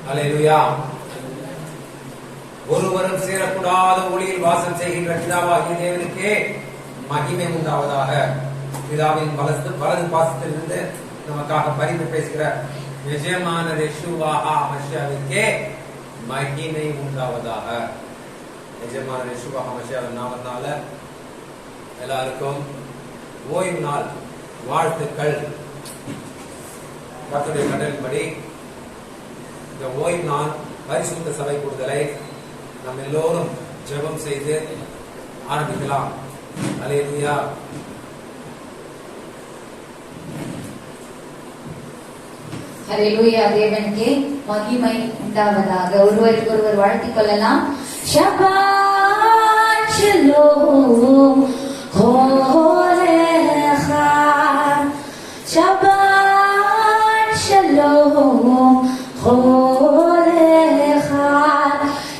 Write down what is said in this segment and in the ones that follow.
அல்லேலூயா. ஒருவரும் சேரக்கூடாத ஒளியில் வாசம் செய்கின்ற பிதாவாகிய தேவனுக்கே மகிமை உண்டாவதாக. பிதாவின் வலது பாசத்திலிருந்து நமக்காக பரிந்து பேசுகிற எஜமான யெஷுவா மஷியாவிற்கே மகிமை உண்டாவதாக. எஜமான யெஷுவா மஷியாவின் நாமத்தால எல்லாருக்கும் ஓய்வு நாள் வாழ்த்துக்கள். கர்த்தருடைய கட்டளையின்படி இந்த ஓய்வு நாள் பரிசுத்த சபை கூடுதலை நாம் எல்லோரும் ஜெபம் செய்து ஆரம்பிக்கலாம். அல்லேலூயா. அல்லேலூயா. தேவனுக்கே மகிமை உண்டாவதாக. ஒருவருக்கு ஒருவர் வாழ்த்திக் கொள்ளலாம். ஷபாத் ஷலோம் ஹோலேஹா. ஷபாத் ஷலோம் ஹோலேஹா.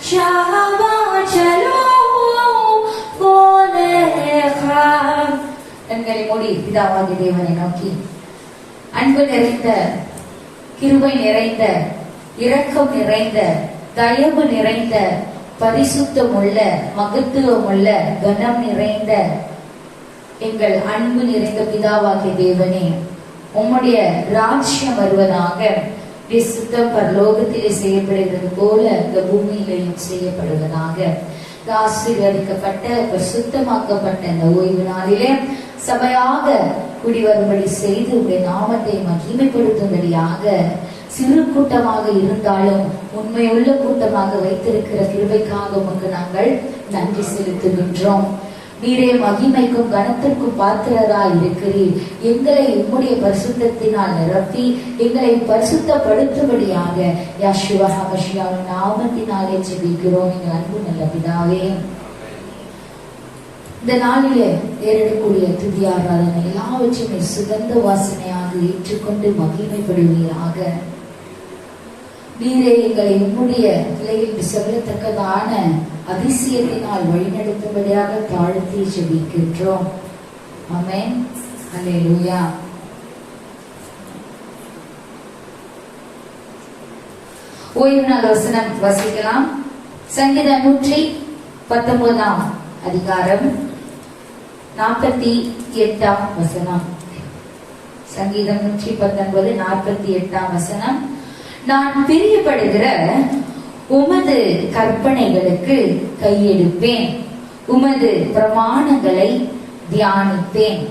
ஷபாத் ஷலோம் ஹோலேஹா. கண்களை மூடி பிதாவாகிய தேவனை நோக்கி அன்பு நிறைந்த, கிருபை நிறைந்த, இரக்கம் நிறைந்த, தயவு நிறைந்த, பரிசுத்தம் உள்ள, மகத்துவம் உள்ள, கனம் நிறைந்த எங்கள் அன்பு நிறைந்த பிதாவாகிய தேவனே, உம்முடைய ராஜ்யம் வருவதாக. சித்தம் பரலோகத்திலே செய்யப்படுகிறது போல இந்த பூமியிலையும் செய்யப்படுவதாக. ஆசீர்வதிக்கப்பட்ட பரிசுத்தமாக்கப்பட்ட இந்த ஓய்வு நாளிலே சபையாக கூடி வரும்படி செய்து உடைய நாமத்தை மகிமைப்படுத்தும்படியாக சிறு கூட்டமாக இருந்தாலும் உண்மையுள்ள கூட்டமாக வைத்திருக்கிற கிருபைக்காக உமக்கு நாங்கள் நன்றி செலுத்துகின்றோம். நீரே மகிமைக்கும் கனத்திற்கும் பாத்திரராய் இருக்கிறீர். எங்களை உம்முடைய பரிசுத்தத்தினால் நிரப்பி எங்களை பரிசுத்தப்படுத்தும்படியாக யெஷுவா மஷியாவின் நாமத்தினாலே ஜெபிக்கிறோம் எங்கள் அன்பு நல்ல பிதாவே. இந்த நாளிலே ஏறெடுக்கக்கூடிய துதி ஆராதனை எல்லாவற்றையுமே சுகந்த வாசனையாக ஏற்றுக்கொண்டு மகிமைப்படுவீராக. நீரே எங்களை உம்முடைய நிலையில் செல்லத்தக்கதான அதிசயத்தினால் வழிநடத்தும்படியாக தாழ்த்தி ஜெபிக்கின்றோம். ஆமென். அல்லேலூயா. ஓய்வு நாள் வசனம் வாசிக்கலாம். சங்கீதம் 119 அதிகாரம் 48 வசனம். சங்கீதம் 119 48 வசனம். நான் பிரியப்படுகிற உமது கற்பனைகளுக்கு கையெடுப்பேன், உமது பிரமாணங்களை தியானிப்பேன்.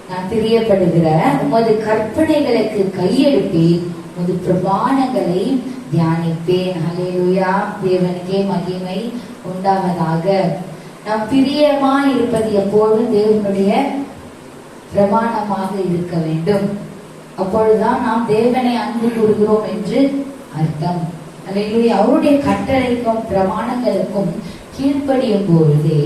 நான் பிரியப்படுகிற உமது கற்பனைகளுக்கு கையெடுப்பேன், உமது பிரமாணங்களை தியானிப்பேன். அல்லேலூயா. தேவனுக்கே மகிமை உண்டாவதாக. நாம் பிரியமாய் இருப்பது எப்போதும் தேவனுடைய பிரமாணமாக இருக்க வேண்டும். அப்பொழுதுதான் நாம் தேவனை அன்பு கூறுகிறோம் என்று அர்த்தம். அல்லேலூயா. அவருடைய கட்டளைக்கும் பிரமாணங்களுக்கும் கீழ்ப்படியும் பொழுதே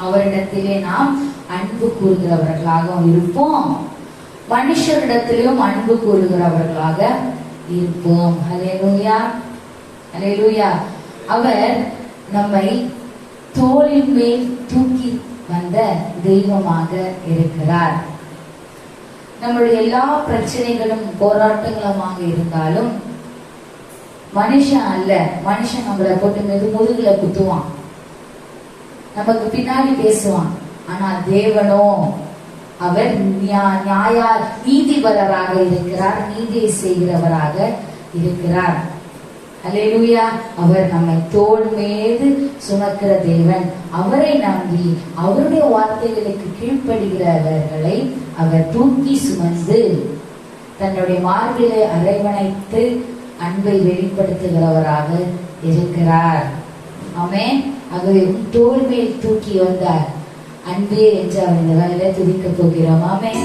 அவரிடத்திலே நாம் அன்பு கூறுகிறவர்களாக இருப்போம். மனுஷரிடத்திலும் அன்பு கூறுகிறவர்களாக இருப்போம். அல்லேலூயா. அல்லேலூயா. அவர் நம்மை தோளின் மேல் தூக்கி வந்த தெய்வமாக இருக்கிறார். நம்மளுடைய எல்லா பிரச்சனைகளும் போராட்டங்களுமாக இருந்தாலும் மனுஷன் அல்ல, மனுஷன் நம்மளை போட்டு முதுகுல குத்துவான், நமக்கு பின்னாடி பேசுவான். ஆனா தேவனோ அவர் நீதிபரராக இருக்கிறார், நீதியை செய்கிறவராக இருக்கிறார். அல்லேலூயா. அவர் நம்மை தோள் மீது சுமக்கிற தேவன். அவரை நம்பி அவருடைய வார்த்தைகளுக்கு கீழ்ப்படுகிறவர்களை அவர் தூக்கி சுமந்து தன்னுடைய மார்பிலை அரவணைத்து அன்பை வெளிப்படுத்துகிறவராக இருக்கிறார். ஆமென். ஆகவே தோள் மேல் தூக்கி வந்தார் அன்பே என்று அவர் இந்த வேலையில துதிக்க போகிறோம். ஆமென்.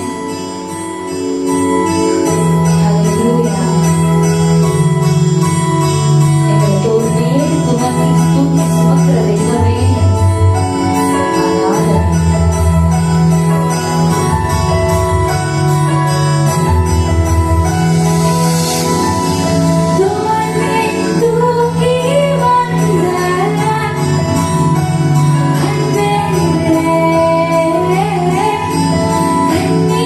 நீ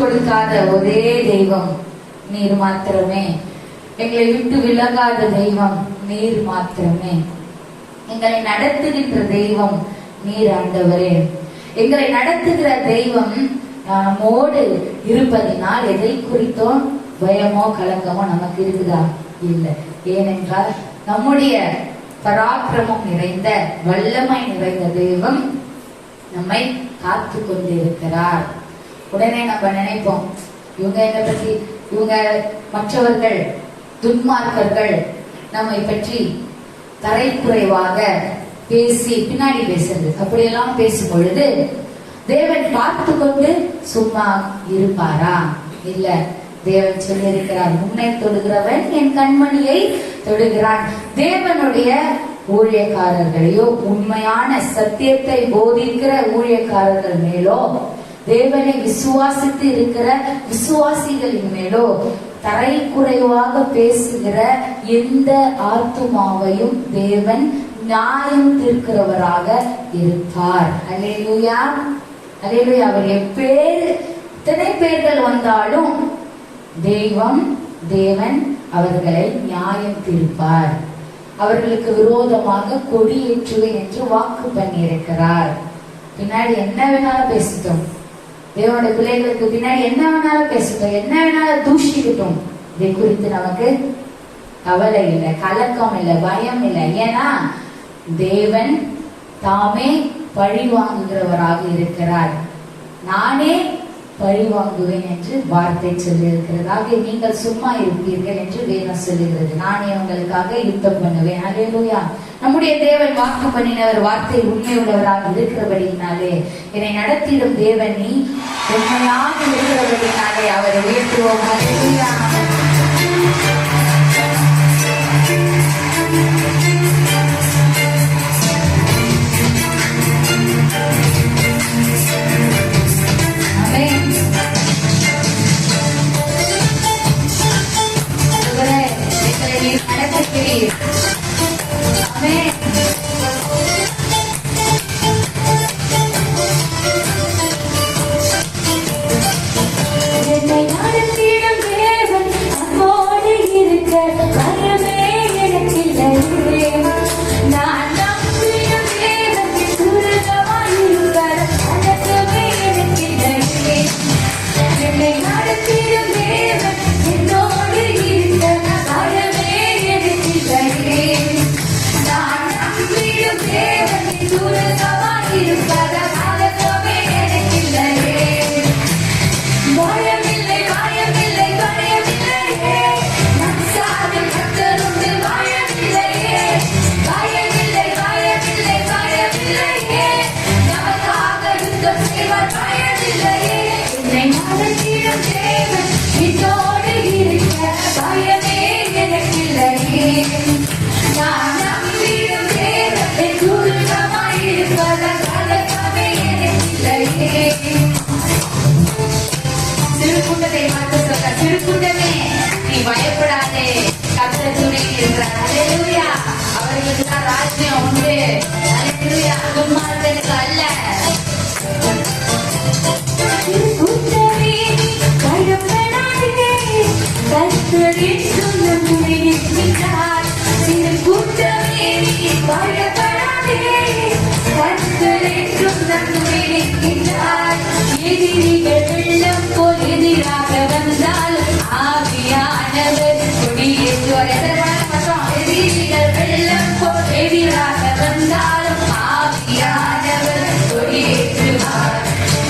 கொடுக்காத ஒரே தெய்வம் நீர் மாத்திரமே. எங்களை விட்டு விலகாத தெய்வம் நீர் மாத்திரமே. எங்களை நடத்துகின்ற தெய்வம் நீர் ஆண்டவரே. எங்களை நடத்துகிற தெய்வம் நம்மோடு இருப்பதினால் எதை குறித்தோ பயமோ கலக்கமோ நமக்கு இருக்குதா? இல்லை. ஏனென்றால் நம்முடைய பராக்கிரமம் நிறைந்த வல்லமை நிறைந்த தெய்வம் நம்மை காத்து கொண்டிருக்கிறார். உடனே நம்ம நினைப்போம், இவங்க என்னை பற்றி, இவங்க மற்றவர்கள் துன்மார்க்கர்கள் நம்மை பற்றி தரைக்குறைவாக பேசி பின்னாடி பேசுறது, அப்படியெல்லாம் பேசும் பொழுது தேவன் பார்த்து கொண்டு சும்மா இருப்பாரா? இல்ல. தேவன் சொல்லியிருக்கிறார், உன்னை தொடுகிறவன் என் கண்மணியை தொடுகிறான். தேவனுடைய ஊழியக்காரர்களையோ உண்மையான சத்தியத்தை போதிக்கிற ஊழியக்காரர்கள் மேலோ தேவனை விசுவாசித்து இருக்கிற விசுவாசிகளின் மேலோ தரை குறைவாக பேசுகிற எந்த ஆத்துமாவையும் தேவன் நியாயம் தீர்க்கிறவராக இருப்பார். அல்லேலூயா, அல்லேலூயா. அவர் எத்தனை பேர்கள் வந்தாலும் தேவன் அவர்களை நியாயம் தீர்ப்பார். அவர்களுக்கு விரோதமாக கொடியேற்றுவேன் என்று வாக்கு பண்ணி இருக்கிறார். பின்னாடி என்ன வேணாலும் பேசிட்டோம், தேவனுடைய பிள்ளைகளுக்கு பின்னாடி என்ன வேணாலும் பேசிட்டோம், என்ன வேணாலும் தூஷிக்கிட்டோம், இதை குறித்து நமக்கு கவலை இல்லை, கலக்கம் இல்லை, பயம் இல்லை. ஏன்னா தேவன் தாமே பழி வாங்குகிறவராக இருக்கிறார். நானே பழி வாங்குவேன் என்று வார்த்தை சொல்லி இருக்கிறது. நீங்கள் சும்மா இருப்பீர்கள் என்று வேதம் சொல்லுகிறது. நானே உங்களுக்காக யுத்தம் பண்ணுவேன். அல்லேலூயா. நம்முடைய தேவன் வாக்கு பண்ணினவர், வார்த்தை உண்மையுள்ளவராக இருக்கிறபடினாலே, என்னை நடத்திடும் தேவன் நீ உண்மையாக இருக்கிறபடினாலே அவரை உயர்த்துவோம். அல்லேலூயா. பயப்படாதே, கர்த்தர் துணை இருக்கிறார். அல்லேலூயா. அவர்களுக்கு தான் ராஜ்யம் உண்டு. அல்லேலூயா. துன்மார்க்கனுக்கு அல்ல. எதிரிகள் வெள்ளம் போல் எதிராக வந்தாலும் ஆவியானவர் கொடியேற்றுவார். எதிரிகள் வெள்ளம் போல் எதிராக வந்தாலும் ஆவியானவர் கொடியேற்றுவார்.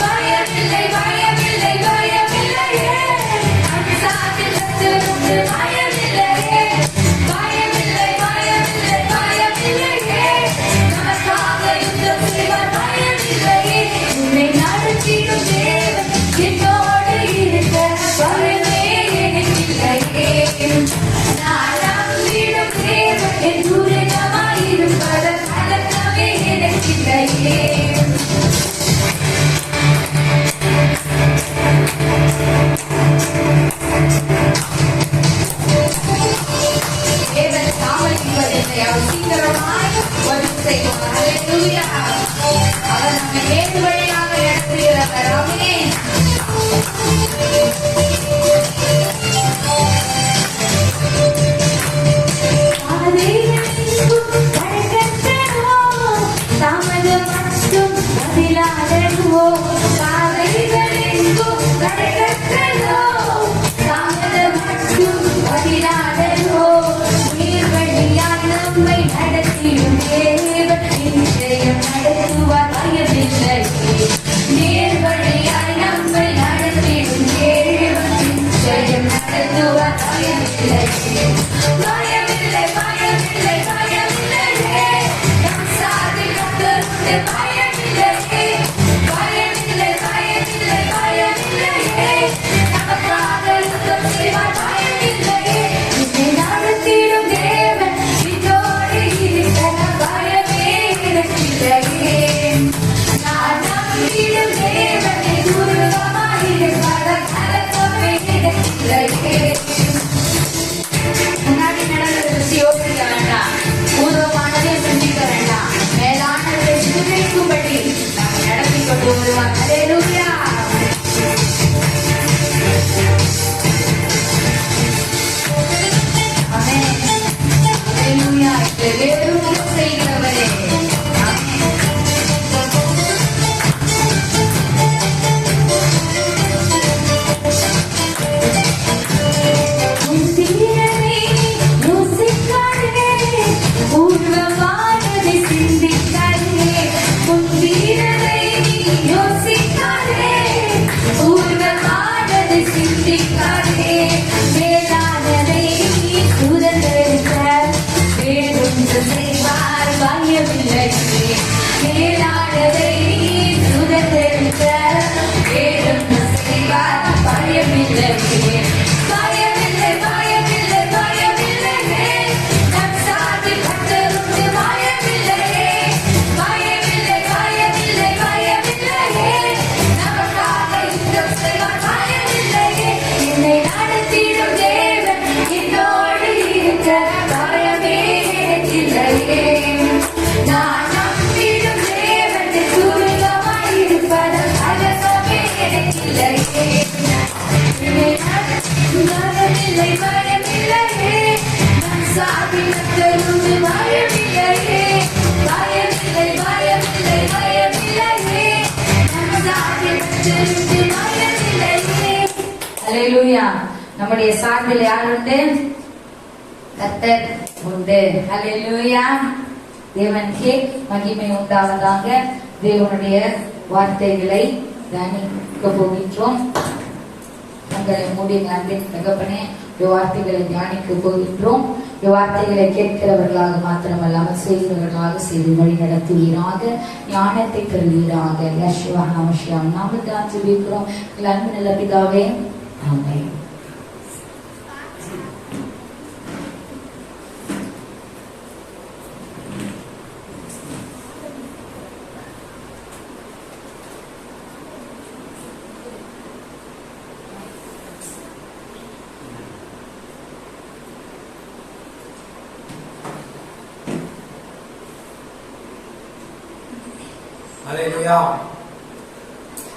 பயமில்லை, பயமில்லை, பயமில்லையே, அன்சாத்தில் கர்த்தருக்கு பயமில்லையே, பயமில்லை, பயமில்லை, பயமில்லையே, நமக்காக யுத்தம் செய்வார். பயமில்லையே, உன்னை நடத்திடும் தேவன் என்னோடு இருக்க பயமே எனக்கில்லையே. நான் நம்பிடும் தேவன் என் துரிதமாயிருப்பது கலக்கமே எனக்கில்லையே. தேவன் தாமதிப்பதில்லை, அவர் சீக்கிரமாய் பதில் செய்வார். அல்லேலூயா. அவர் நம்மை நேர்வழியாக நடத்துகிறவர். ஆமென். ஹல்லேலூயா. நம்முடைய சார்பில் யார் உண்டு? கர்த்தர் உண்டு. ஹல்லேலூயா. தேவனுக்கே மகிமை உண்டாவதாக. தேவனுடைய வார்த்தைகளை தியானிக்க போகின்றோம். தங்களை மூடி அன்பின் தகப்பனே, வார்த்தைகளை தியானிக்க போகின்றோம். வார்த்தைகளை கேட்கிறவர்களாக மாத்திரமல்லாமல் செய்கிறவர்களாக செய்து வழி நடத்துவீராக, ஞானத்தை தருவீராக. யெகோவா ஹமஷியாவின் நாமத்தில் ஜெபிக்கிறோம் அன்பு நல்ல பிதாவே, ஆமென். ஹல்லேலூயா.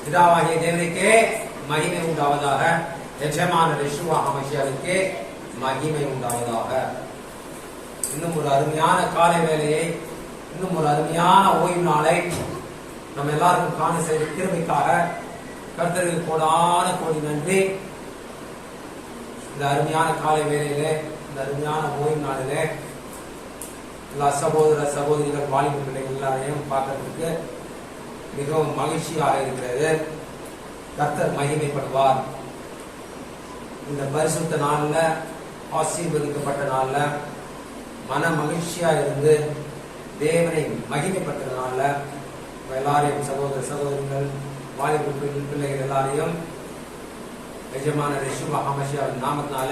பிதாவாகிய தேவனுக்கே மகிமை உண்டாவதாக. எஜமானர் யெகோவா ஹமஷியாவுக்கே மகிமை உண்டாவதாக. இன்னும் ஒரு அருமையான காலை வேளையை, இன்னும் ஒரு அருமையான ஓய்வு நாளை நம்ம எல்லாருக்கும் காண செய்த கிருபைக்காக கர்த்தருக்கு கோடான கோடி நன்றி. இந்த அருமையான காலை வேளையிலே, இந்த அருமையான ஓய்வு நாளிலே எல்லா சகோதர சகோதரிகள் வாலிப பிள்ளைகள் எல்லாரையும் பார்க்கறதுக்கு மிகவும் மகிழ்ச்சியாக இருக்கிறது. கர்த்தர் மகிமைப்படுவார். இந்த பரிசுத்த நாள்ல, ஆசீர்வதிக்கப்பட்ட நாள்ல மன மகிழ்ச்சியா இருந்து தேவனை மகிமைப்படுத்துற நாள்ல எல்லாரையும் சகோதர சகோதரிகள் வாலிப பிள்ளைகள் எல்லாரையும் எஜமானர் யெகோவா ஹமஷியாவின் நாமத்தினால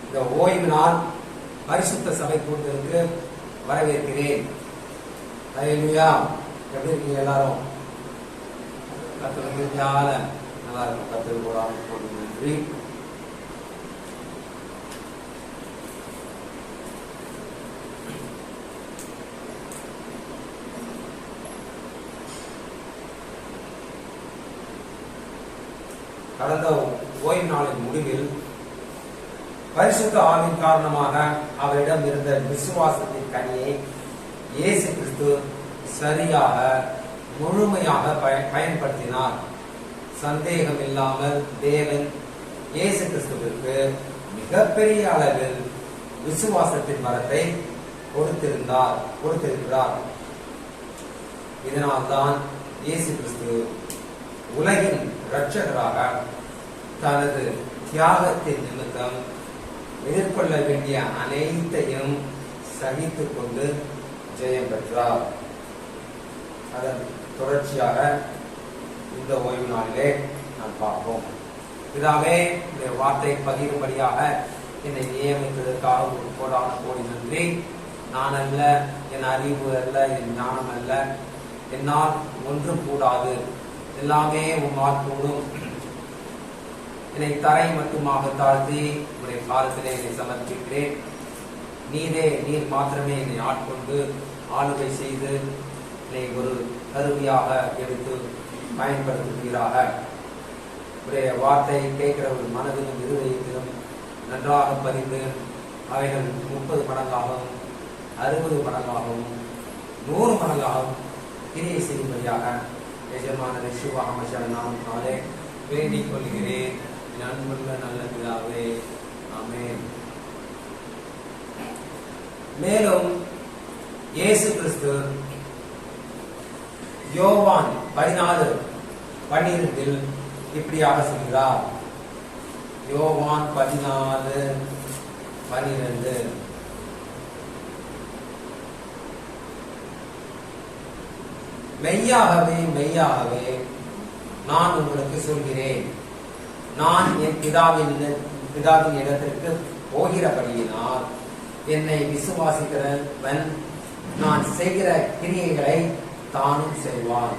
இந்த ஓய்வு நாள் பரிசுத்த சபை கூட்டத்திற்கு வரவேற்கிறேன். ஹல்லேலூயா. எப்படி இருக்கீங்க எல்லாரும்? கர்த்தருக்கு நல்லா இருக்கும். கர்த்தருக்கு கூட நன்றி. கடந்த ஓய்வு நாளின் முடிவில் பரிசுத்த ஆவின் காரணமாக அவரிடம் இருந்த விசுவாசத்தின் கனியை இயேசு கிறிஸ்து சரியாக முழுமையாக பயன்படுத்தினார். சந்தேகம் இல்லாமல் தேவன் இயேசு கிறிஸ்துவிற்கு மிகப்பெரிய அளவில் விசுவாசத்தின் வரத்தை கொடுத்திருக்கிறார். இதனால்தான் இயேசு கிறிஸ்து உலகின் இரட்சகராக தனது தியாகத்தின் நிமித்தம் எதிர்கொள்ள வேண்டிய அனைத்தையும் சகித்துக் கொண்டு ஜெயம் பெற்றார். அதன் தொடர்ச்சியாக இந்த ஓய்வு நாளிலே நாம் பார்ப்போம். இதாவே இந்த வார்த்தை பகிரும்படியாக என்னை நியமித்ததற்காக ஒரு கோடான கோடி நன்றி. நான் அல்ல, என் அறிவு அல்ல, என் ஞானம் அல்ல, என்னால் ஒன்றும் கூடாது, எல்லாமே உம்மால் கூடும். என்னை தரை மட்டுமாக தாழ்த்தி உடைய காலத்திலே என்னை சமர்ப்பிக்கிறேன். நீர் மாத்திரமே என்னை ஆட்கொண்டு ஆளுகை செய்து என்னை ஒரு கருவியாக எடுத்து பயன்படுத்துகிறாக. உடைய வார்த்தை கேட்கிற ஒரு மனதிலும் இருதயத்திலும் நன்றாக பதிந்து அவைகள் 30 மடங்காகவும் 60 மடங்காகவும் 100 மடங்காகவும் கிரியை செய்யும்படியாக எஜமான யெகோவா ஹமஷியாவின் நாமத்தினாலே வேண்டிக் கொள்கிறேன். அன்புள்ள நல்ல பிதாவே, ஆமென். மேலும் இயேசு கிறிஸ்து யோவான் 14:12 இப்படியாக சொல்கிறார். யோவான் 14:12 மெய்யாகவே மெய்யாகவே நான் உங்களுக்கு சொல்கிறேன், நான் என் பிதாவின் இடத்திற்கு போகிறபடியினால் என்னை விசுவாசிக்கிறவன் நான் செய்கிற கிரியைகளை தானும் செய்வான்,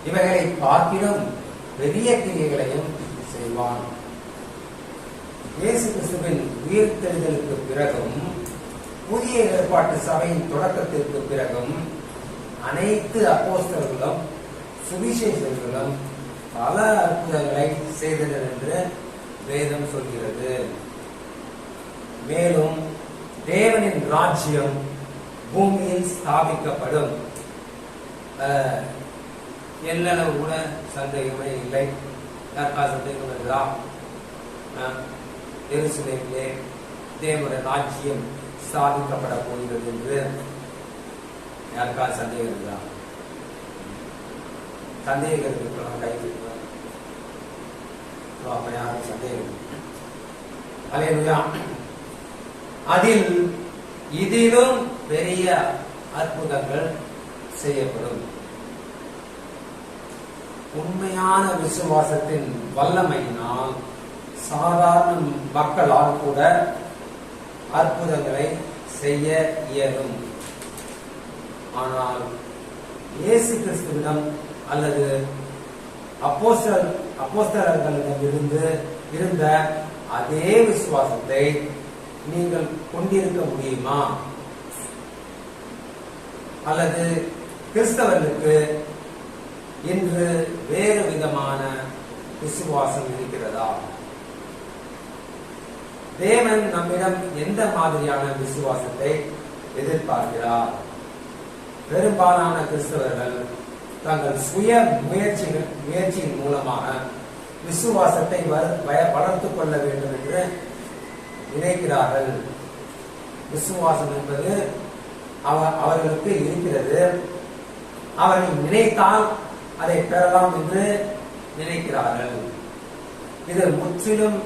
இவைகளை பார்க்கிலும் பெரிய கிரியைகளையும் செய்வான். இயேசு கிறிஸ்துவின் உயிர்த்தெழுதலுக்கு பிறகும் புதிய ஏற்பாட்டு சபையின் தொடக்கத்திற்கு பிறகும் அனைத்து அப்போஸ்தலர்களும் சுவிசேஷர்களும் பல அற்புதங்களை செய்தனர் என்று வேதம் சொல்கிறது. மேலும் தேவனின் ராஜ்யம் பூமியில் ஸ்தாபிக்கப்படும். எல்லளவு கூட சந்தேகமே இல்லை. யாருக்கா சந்தேகம் வருதா? எருசலேமிலே தேவனுடைய ராஜ்யம் ஸ்தாபிக்கப்பட போகிறது என்று யாருக்கா சந்தேகம் இருக்குதா? சந்தேகம் இருக்கலாம், கை அப்ப யாரும் சந்தேகம். அல்லேலூயா. அதில் இதிலும் பெரிய அற்புதங்கள் செய்யப்படும். உண்மையான விசுவாசத்தின் வல்லமையினால் சாதாரண மக்களால் கூட அற்புதங்களை செய்ய இயலும். ஆனால் இயேசு கிறிஸ்துவிடம் அல்லது அப்போஸ்தலர்களிடம் இருந்த அதே விசுவாசத்தை நீங்கள் கொண்டிருக்க முடியுமா? அல்லது கிறிஸ்தவர்களுக்கு இன்று வேறு விதமான விசுவாசம் இருக்கிறதா? தேவன் நம்மிடம் எந்த மாதிரியான விசுவாசத்தை எதிர்பார்க்கிறார்? பெரும்பாலான கிறிஸ்தவர்கள் தங்கள் சுய முயற்சியின் மூலமாக விசுவாசத்தை வளர்த்துக் கொள்ள வேண்டும் என்று நினைக்கிறார்கள். விசுவாசம் என்பது அவர்களுக்கு இருக்கிறது, அவர்கள் நினைத்தால் அதை பெறலாம் என்று நினைக்கிறார்கள். இது முற்றிலும்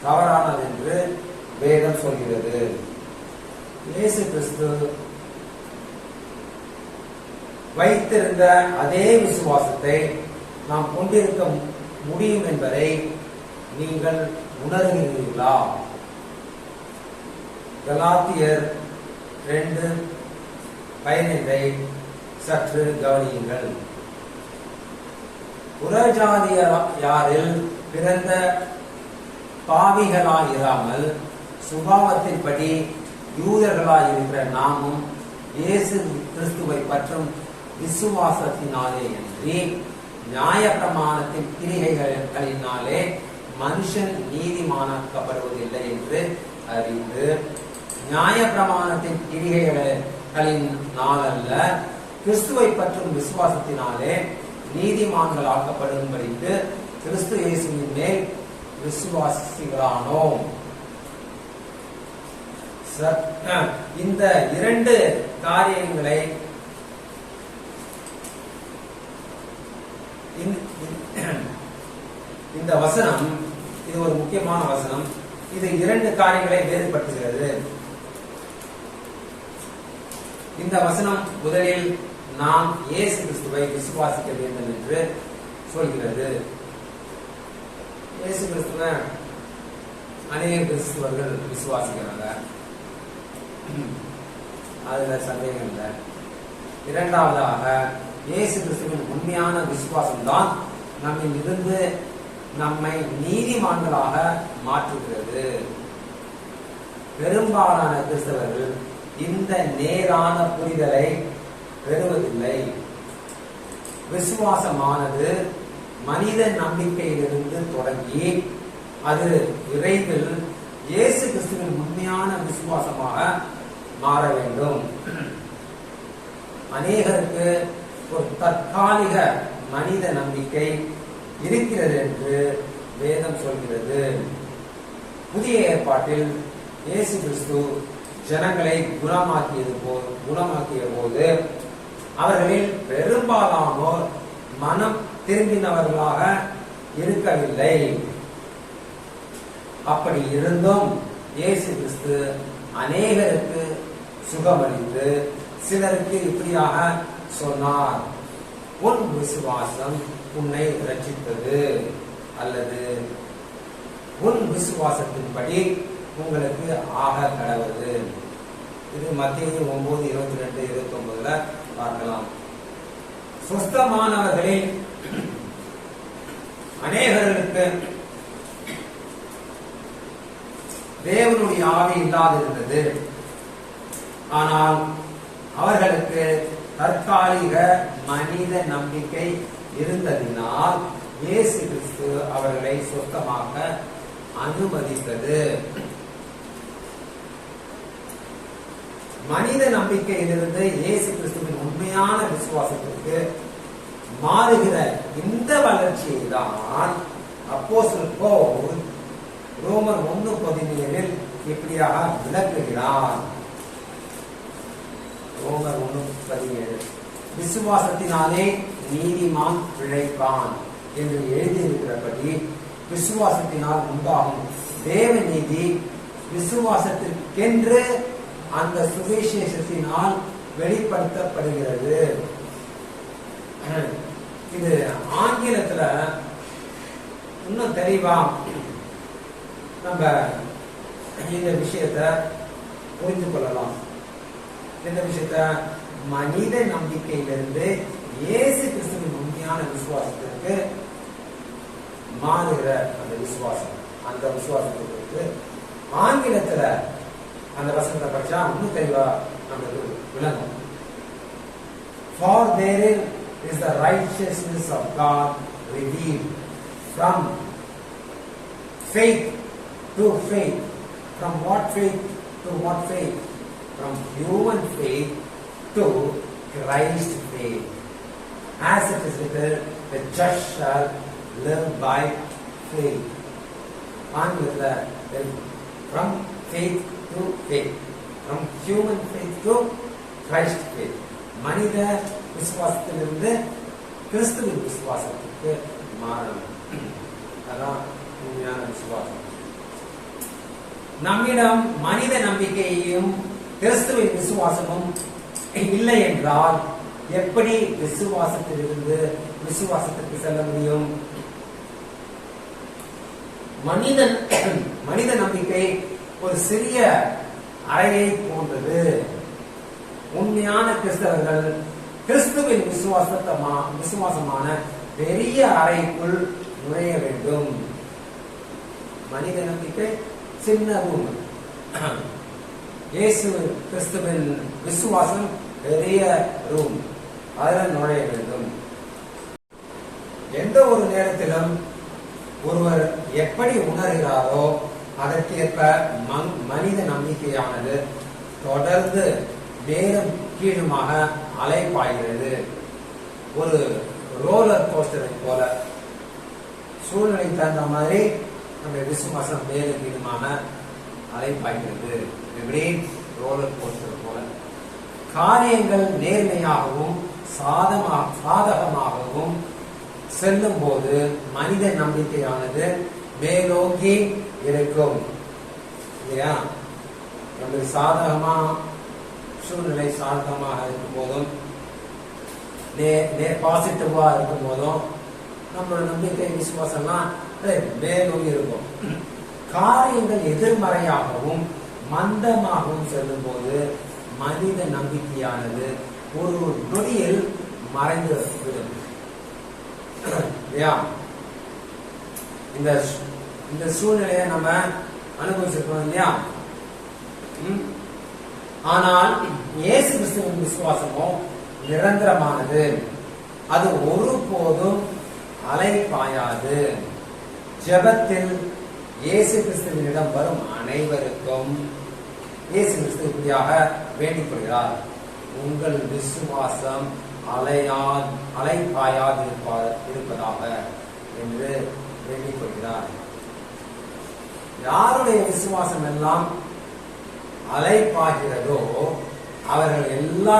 தவறானது என்று வேதம் சொல்கிறது. இயேசு கிறிஸ்து வைத்திருந்த அதே விசுவாசத்தை நாம் கொண்டிருக்க முடியும் என்பதை நீங்கள் உணர்கிறீர்களா? கலாத்தியர் 2:15 சற்று கவனியுங்கள். புறஜாதியாரில் பிறந்த பாவிகளாயிராமல் சுபாவத்தின்படி யூதர்களாயிருக்கிற நாமும் இயேசு கிறிஸ்துவை பற்றும் விசுவாசத்தினாலே அன்றி நியாய பிரமாணத்தின் கிரிகைகளினாலே மனுஷன் நீதிமானாக்கப்படுவதில்லை என்று அறிந்து, நியாய பிரமாணத்தின் கிரிகைகளினால் அல்ல, கிறிஸ்துவை பற்றும் விசுவாசத்தினாலே நீதிமான்கள் ஆக்கப்படும்படிக்கு கிறிஸ்து இயேசுவின் மேல் விசுவாசிகளானோம். இந்த இரண்டு காரியங்களை இந்த வசனம், இது ஒரு முக்கியமான வசனம். இது இரண்டு காரியங்களை வேறுபடுத்துகிறது. இந்த வசனம் முதலில் நாம் இயேசு கிறிஸ்துவை விசுவாசிக்க வேண்டும் என்று சொல்கிறது. இயேசு கிறிஸ்துவ அநேக கிறிஸ்துவர்கள் விசுவாசிக்கிறாங்க, அதுல சந்தேகம் இல்லை. இரண்டாவதாக, இயேசு கிறிஸ்துவின் உண்மையான விசுவாசம் தான் நம்மில் இருந்து நம்மை நீதிமான்களாக மாற்றுகிறது. பெரும்பாலான கிறிஸ்தவர்கள் இந்த நேரான புரிதலை பெறுவதில்லை. விசுவாசமானது மனித நம்பிக்கையிலிருந்து தொடங்கி அது விரைவில் இயேசு கிறிஸ்துவின் உண்மையான விசுவாசமாக மாற வேண்டும். அநேகருக்கு ஒரு தற்காலிக மனித நம்பிக்கை இருக்கிறது என்று வேதம் சொல்கிறது. புதிய ஏற்பாட்டில் இயேசு கிறிஸ்து ஜனங்களை குணமாக்கிய போது அவர்களில் பெரும்பாலானோர் மனம் திரும்பினவர்களாக இருக்கவில்லை. அப்படி இருந்தும் இயேசு கிறிஸ்து அநேகருக்கு சுகமளித்து சிலருக்கு இப்படியாக சொன்னார்: உன் விசுவாசம் உன்னை ரட்சித்தது, அல்லது உன் விசுவாசத்தின்படி உங்களுக்கு ஆக கடவுது. இது மத்தேயு 9:22-29 பார்க்கலாம். சுஸ்தமானவர்களில் அநேகர்களுக்கு தேவனுடைய ஆவி இல்லாதிருந்தது. ஆனால் அவர்களுக்கு தற்காலிக மனித நம்பிக்கை இருந்ததினால் இயேசு கிறிஸ்து அவர்களை சுத்தமாக்க அனுமதித்தது. மனித நம்பிக்கையிலிருந்து இயேசு கிறிஸ்துவின் உண்மையான விசுவாசத்திற்கு மாறுகிற இந்த வளர்ச்சியை தான் அப்போஸ்தலன் பவுல் ரோமர் 1:17 இப்படியாக விளக்குகிறார். ரோமர் 1:17, விசுவாசத்தினாலே நீதிமான் பிழைப்பான் என்று எழுதியிருக்கிறபடி விசுவாசத்தினால் உண்டாகும் தேவ நீதி விசுவாசத்திற்கென்று அந்த சுவிசேஷத்தினால் வெளிப்படுத்தப்படுகிறது. இது ஆங்கிலத்துல இன்னும் தெளிவா நம்ம இந்த விஷயத்தை புரிந்து கொள்ளலாம். இந்த விஷயத்த மனித நம்பிக்கையிலிருந்து இயேசு கிறிஸ்துவின் உண்மையான விசுவாசத்திற்கு மாறுகிற அந்த விசுவாசத்திற்கு ஆங்கிலத்துல அந்த வசனத்தை படிச்சா இன்னும் தெளிவா நமக்கு விளங்கும். For therein is the righteousness of God revealed from faith to faith. From what faith to what faith? From human faith to Christ faith. As it is written, the just shall live by faith. From faith to faith. From human faith to Christ faith. மனித விசுவாசத்திலிருந்து கிறிஸ்துவின் விசுவாசத்திற்கு மாறணும். அதான் உண்மையான விசுவாசம். நம்மிடம் மனித நம்பிக்கையும் கிறிஸ்துவின் விசுவாசமும் இல்லை என்றால் எப்படி விசுவாசத்திலிருந்து விசுவாசத்திற்கு செல்ல முடியும்? மனித நம்பிக்கை ஒரு சிறிய அறையை போன்றது. உண்மையான கிறிஸ்தவர்கள் கிறிஸ்துவின் விசுவாசமான பெரிய அறைக்குள் நுழைய வேண்டும். மனித நம்பிக்கை சின்ன ரூம், இயேசு கிறிஸ்துவின் விசுவாசம் பெரிய ரூம், அதில் நுழைய வேண்டும். எந்த ஒரு நேரத்திலும் ஒருவர் எப்படி உணர்கிறாரோ அதற்கேற்ப மனித நம்பிக்கையானது தொடர்ந்து மேலும் கீழுமாக அலைப்பாய்கிறது. ஒரு ரோலர் கோஸ்டரை போல சூழ்நிலை தகுந்த மாதிரி நம்ம விசுவாசம் மேலும் கீழுமாக அலைப்பாய்கிறது. எப்படி ரோலர் கோஸ்டர் போல காரியங்கள் நேர்மையாகவும் சாதகமாகவும் செல்லும் போது மனித நம்பிக்கையானது மேலோங்கி இருக்கும். இல்லையா? நம்மளுக்கு சாதகமா சூழ்நிலை சாதகமாக இருக்கும் போதும் பாசிட்டிவா இருக்கும் போதும் நம்மளோட நம்பிக்கை விசுவாசம்லாம் மேலோங்கி இருக்கும். காரியங்கள் எதிர்மறையாகவும் மந்தமாகவும் செல்லும் போது மனித நம்பிக்கையானது ஒரு நொடியில் மறைந்து விடும். இந்த சூழ்நிலையை நம்ம அனுபவிச்சிருக்கோம் இல்லையா? ஆனால் இயேசு கிறிஸ்துவின் விசுவாசமோ நிரந்தரமானது. அது ஒருபோதும் அலைபாயாது. ஜெபத்தில் இயேசு கிறிஸ்துவினிடம் வரும் அனைவருக்கும் இயேசு கிறிஸ்து இப்படியாக வேண்டிக் கொள்கிறார், உங்கள் விசுவாசம் அலைபாயாது இருப்பதாக என்று வேண்டிக் கொள்கிறார். யாருடைய விசுவாசம் எல்லாம் அலைபாகிறதோ அவர்கள் எல்லா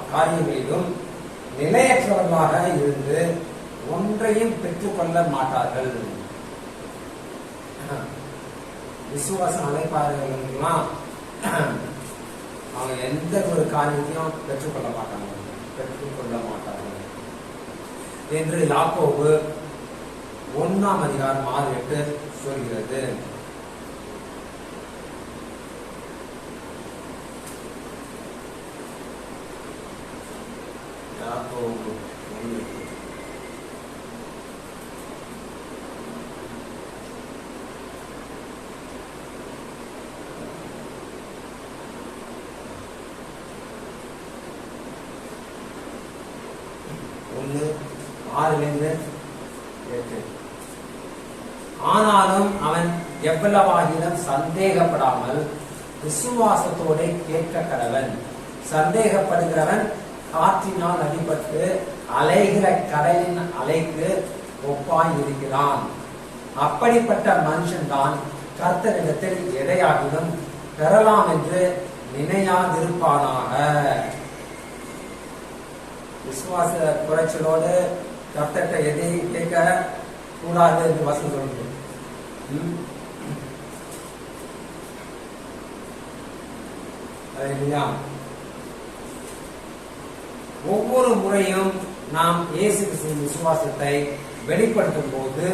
காரியங்களிலும் நிலையற்றவர்களாக இருந்து ஒன்றையும் பெற்றுக்கொள்ள மாட்டார்கள். விசுவாசம் அலைப்பாளர்கள்லாம் அவங்க எந்த ஒரு காரியத்தையும் பெற்றுக்கொள்ள மாட்டார்கள் என்று யாக்கோபு 1:6 சொல்கிறது. யாக்கோபு 1:8 ஆனாலும் அவன் எவ்வளவாகிலும் சந்தேகப்படாமல் விசுவாசத்தோட கேட்க கடவன். சந்தேகப்படுகிறவன் காற்றினால் அடிபட்டு அலைகிற கடலின் அலைக்கு ஒப்பாய் இருக்கிறான். அப்படிப்பட்ட மனுஷன் தான் கர்த்தரிடத்தில் எதையாகிலும் பெறலாம் என்று நினையாதிருப்பானாக. விசுவாச குறைச்சலோடு கர்த்தர்கிட்ட எதையும் கேட்க கூடாது என்று வசனம் சொல்லுது. ஒவ்வொரு முறையும் நாம் இயேசு கிறிஸ்துவின் விசுவாசத்தை வெளிப்படுத்தும் போது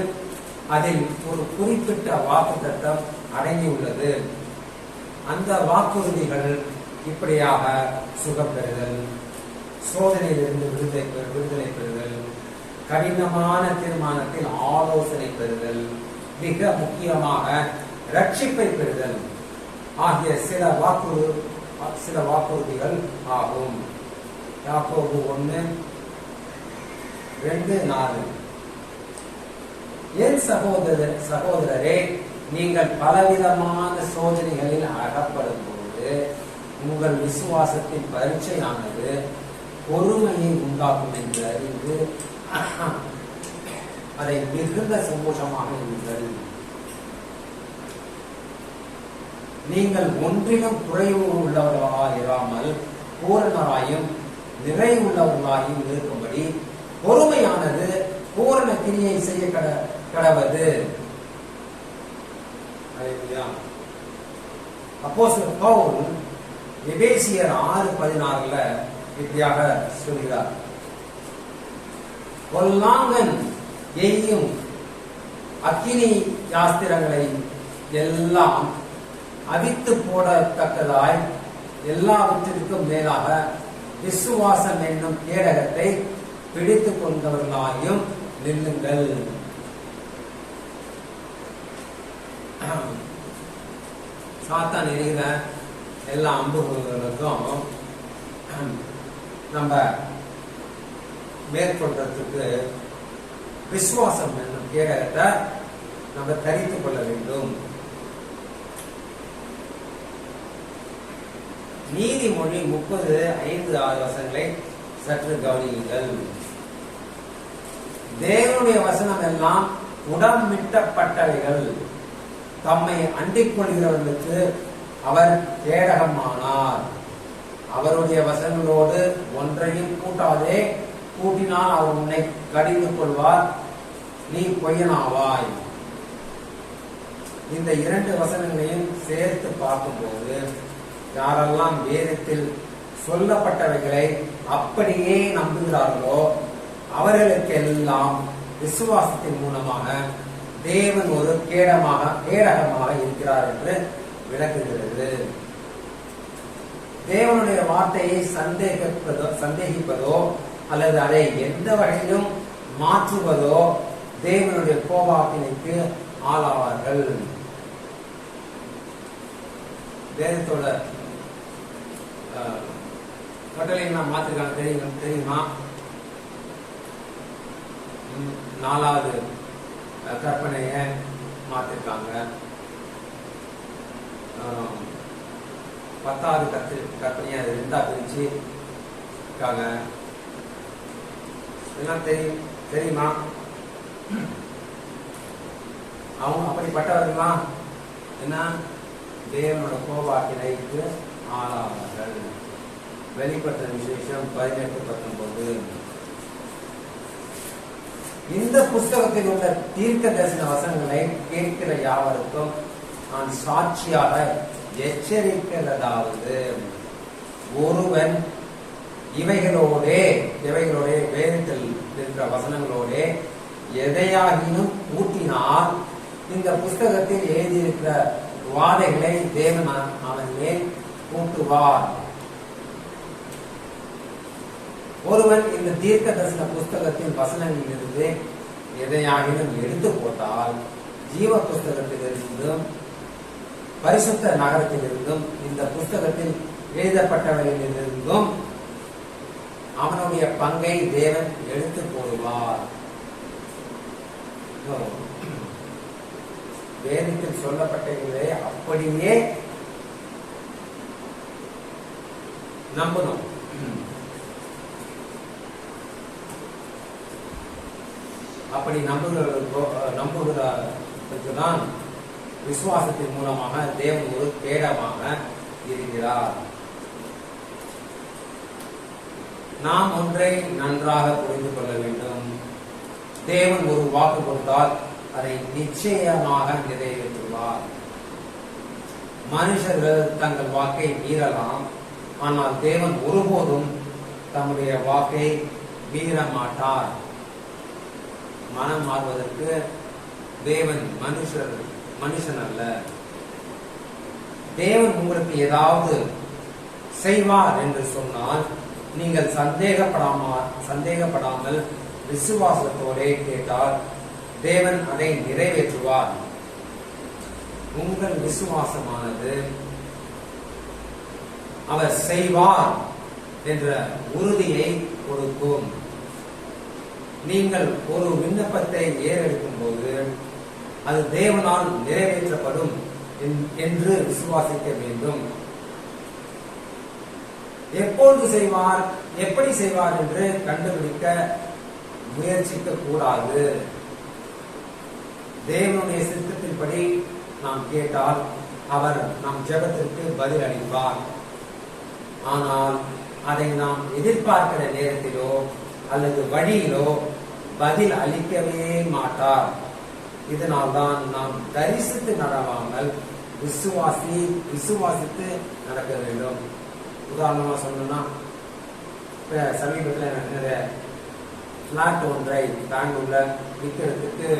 அதில் ஒரு குறிப்பிட்ட வாக்குத்தத்தம் அடங்கியுள்ளது. அந்த வாக்குறுதிகள் இப்படியாக சுகப்பெறுதல், சோதனையிலிருந்து விடுதலை பெறுதல், கடினமான தீர்மானத்தில் ஆலோசனை பெறுதல், மிக முக்கியமாக ரட்சிப்பை பெறுதல் ஆகிய சில வாக்குறுதிகள் ஆகும். யாக்கோபு 1:2-4 என் சகோதரரே, நீங்கள் பலவிதமான சோதனைகளில் அகப்படும் போது உங்கள் விசுவாசத்தின் பரீட்சையானது பொறுமையை உண்டாக்கும் என்று அறிந்து அதை மிகுந்த சந்தோஷமாக இருங்கள். நீங்கள் ஒன்றிலும் குறைவு உள்ளவர்களாக இராமல் பூரணராயும் நிறைவுள்ளவர்களாயும் இருக்கும்படி பொறுமையானது பூரண கிரியை செய்ய கடவது. அப்போஸ்தலர் பவுல் எபேசியர் 6:16 இப்படியாக சொல்கிறார், பொல்லாங்கன் எய்யும் அக்கினி யாஸ்திரங்களை எல்லாம் அவித்து போடத்தக்கதாய் எல்லாவற்றிற்கும் மேலாக விசுவாசம் என்னும் கேடகத்தை பிடித்துக் கொண்டவர்களாயும் நில்லுங்கள். சாத்தான் எரிகிற எல்லா அம்புகளுக்கும் நம்ம மேற்கொள்றதுக்கு விசுவாசம் என்னும் கேடகத்தை நம்ம தரித்துக் கொள்ள வேண்டும். நீதிமொழி 30:5-6 வசனங்களை சற்று கவனியுங்கள். தேவனுடைய வசனம் எல்லாம் உடம்பிட்டப்பட்டவைகள், தம்மை அண்டிக் கொள்கிறவர்களுக்கு அவர் கேடகமானார். அவருடைய வசனங்களோடு ஒன்றையும் கூட்டாதே, கூட்டினால் அவர் உன்னை கடிந்து கொள்வார், நீ பொய்யனாவாய். இந்த 2 வசனங்களையும் சேர்த்து பார்க்கும்போது யாரெல்லாம் வேதத்தில் சொல்லப்பட்டவைகளை அப்படியே நம்புகிறார்களோ அவர்களுக்கெல்லாம் விசுவாசத்தின் மூலமாக தேவன் ஒரு கேடகமாக இருக்கிறார் என்று விளக்குகிறது. தேவனுடைய வார்த்தையை சந்தேகிப்பதோ அல்லது அதை எந்த வகையிலும் மாற்றுவதோ தேவனுடைய கோபாக்கினைக்கு ஆளாவார்கள். வேதத்தோட கட்டளை மாத்திருக்காங்க தெரியுமா? 4வது கற்பனைய மாத்திருக்காங்க. 10வது கற்பனையை அது 2ஆ பிரிச்சு இருக்காங்க. எல்லாம் தெரியுமா? அவங்க அப்படிப்பட்டவர்களா என்ன? தேவனோட கோபாக்கினைக்கு ஆளாவார்கள். வெளிப்பட்ட விசேஷம் 18-19. இந்த புஸ்தகத்தில் உள்ள தீர்க்க தரிசன வசனங்களை கேட்கிற யாவருக்கும் நான் சாட்சியாக எச்சரிக்கிறதாவது, ஒருவன் இவைகளோடே வேதத்தில் இருக்கிற வசனங்களோடே எதையாகினும் கூட்டினால் இந்த புஸ்தகத்தில் எழுதியிருக்கிற வாதைகளை தேவன் அவன் மேல் கூட்டுவார். ஒருவன் இந்த தீர்க்க தரிசன புஸ்தகத்தின் வசனங்களில் இருந்து எதையாகினும் எடுத்து போட்டால் ஜீவ புஸ்தகத்திலிருந்தும் பரிசுத்த நகரத்திலிருந்தும் இந்த புஸ்தகத்தில் எழுதப்பட்டவர்களிலிருந்தும் அவனுடைய பங்கை தேவன் எடுத்து போடுவார். வேதத்தில் சொல்லப்பட்டவர்களே அப்படியே நம்பணும். அப்படி நம்புகிறதுக்கு தான் விசுவாசத்தின் மூலமாக தேவன் ஒரு கேடமாக இருக்கிறார். நாம் ஒன்றை நன்றாக புரிந்து கொள்ள வேண்டும். தேவன் ஒரு வாக்கு கொடுத்தால் அதை நிச்சயமாக நிறைவேற்றுவார். மனுஷர்கள் தங்கள் வாக்கை மீறலாம், ஆனால் தேவன் ஒருபோதும் தம்முடைய வாக்கை மீற மாட்டார். மனம் மாறுவதற்கு தேவன் மனுஷன் அல்ல. தேவன் உங்களுக்கு ஏதாவது செய்வார் என்று சொன்னால் நீங்கள் சந்தேகப்படாமல் விசுவாசத்தோடு கேட்டால் தேவன் அதை நிறைவேற்றுவார். உங்கள் விசுவாசமானது அவர் செய்வார் என்ற உறுதியை கொடுக்கும். நீங்கள் ஒரு விண்ணப்பத்தை ஏறெடுக்கும் போது அது தேவனால் நிறைவேற்றப்படும் என்று விசுவாசிக்க வேண்டும். எப்பொழுது செய்வார், எப்படி செய்வார் என்று கண்டுபிடிக்க முயற்சிக்க கூடாது. தேவனுடைய சித்தத்தின்படி நாம் கேட்டால் அவர் நம் ஜெபத்திற்கு பதில் அளிப்பார். ஆனால் அதை நாம் எதிர்பார்க்கிற நேரத்திலோ அல்லது வழியிலோ பதில் அளிக்கவே மாட்டார். இதனால்தான் நாம் தரிசித்து நடவாமல் விசுவாசித்து நடக்க வேண்டும். உதாரணமா சொல்லணும்னா, சமீபத்தில் நிறைய பிளாட் ஒன்றை பெங்களூர்ல விற்கிறதுக்கு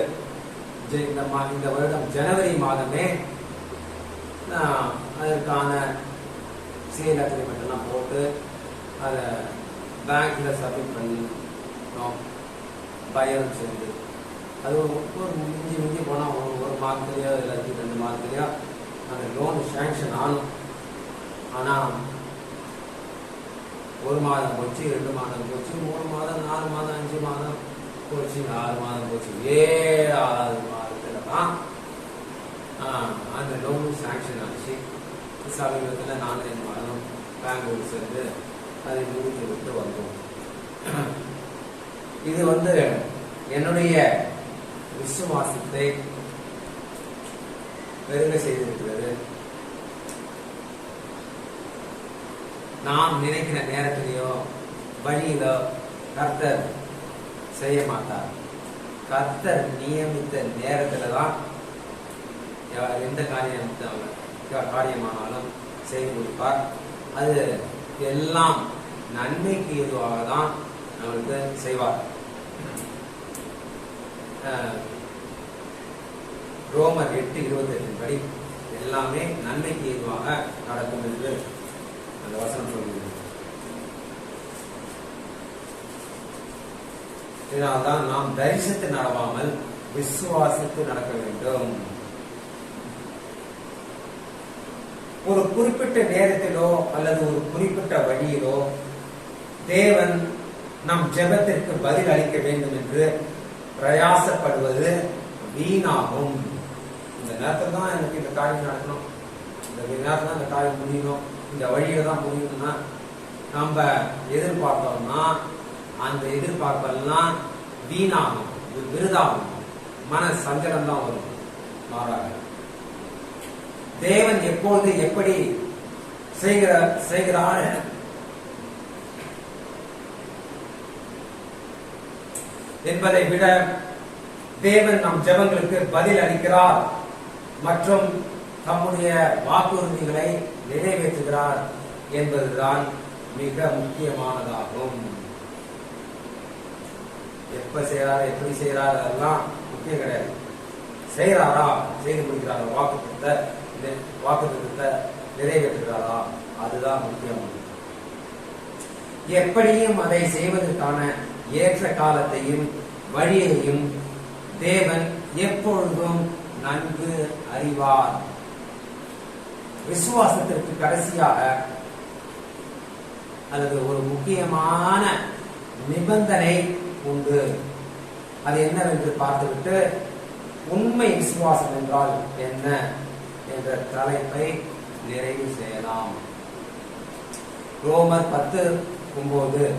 இந்த வருடம் ஜனவரி மாதமே அதற்கான சேல் அக்ரிமெண்ட் எல்லாம் போட்டு அதை பேங்க்ல சப்மிட் பண்ணினோம். பயணம் செய்து அது ஒரு மிஞ்சி போனால் ஒரு மாதத்துலையோ இல்லை 2 மாதத்துலையோ அந்த லோன் சேங்ஷன் ஆனும். ஆனால் 1 மாதம் போச்சு, 2 மாதம் போச்சு, 3 மாதம், 4 மாதம், 5 மாதம் போச்சு, 6 மாதம் போச்சு. 7ஆவது மாதத்துல தான் அந்த லோன் சாங்ஷன் ஆச்சு. சமீபத்தில் நான் என் மகனும் பெங்களூர் சென்று அதை முடித்து விட்டு வந்தோம். இது என்னுடைய விசுவாசத்தை பெருக செய்திருக்கிறது. நாம் நினைக்கிற நேரத்திலேயோ வழியிலோ கர்த்தர் செய்ய மாட்டார். கர்த்தர் நியமித்த நேரத்துல தான் எந்த காரியமானாலும் செய்து கொடுப்பார். அது எல்லாம் நன்மைக்கு ஏதுவாக தான் நம்மளுக்கு செய்வார். ரோமர் 8:28 படி எல்லாமே நன்மைக்கு ஏதுவாக நடக்கும் என்று அந்த வசனம் சொல்கிறது. இதனால்தான் நாம் தரிசித்து நடவாமல் விசுவாசித்து நடக்க வேண்டும். ஒரு குறிப்பிட்ட நேரத்திலோ அல்லது ஒரு குறிப்பிட்ட வழியிலோ தேவன் நம் ஜெபத்திற்கு பதில் அளிக்க வேண்டும் என்று பிரயாசப்படுவது வீணாகும். இந்த நேரத்தில் தான் எனக்கு இந்த காரியம் நடக்கணும், இந்த நேரத்தில் தான் இந்த காரியம் முடியணும், இந்த வழியில தான் முடியணும்னா நம்ம எதிர்பார்த்தோம்னா அந்த எதிர்பார்ப்பெல்லாம் வீணாகும், விருதாகும், மன சஞ்சலம் தான் வரும். மாறாக தேவன் எப்போது எப்படி செய்கிறார் என்பதை விட தேவன் நம் ஜெபங்களுக்கு பதில் அளிக்கிறார் மற்றும் தம்முடைய வாக்குறுதிகளை நிறைவேற்றுகிறார் என்பதுதான் மிக முக்கியமானதாகும். எப்ப செய்யறாரு, எப்படி செய்யறாரு அதெல்லாம் முக்கியம் கிடையாது. செய்யறாரா, செய்து முடிக்கிறாரா, வாக்குறுதித்தை நிறைவேற்றுகிறாரா, அதுதான் முக்கியம். எப்படியும் அதை செய்வதற்கான ஏற்ற காலத்தையும் வழியையும் தேவன் எப்பொழுதும் நன்கு அறிவார். விசுவாசத்திற்கு கடைசியாக அல்லது ஒரு முக்கியமான நிபந்தனை உண்டு. அது என்னவென்று பார்த்துவிட்டு உண்மை விசுவாசம் என்றால் என்ன என்ற தலைப்பை நிறைவு செய்யலாம். ரோமர் 10:9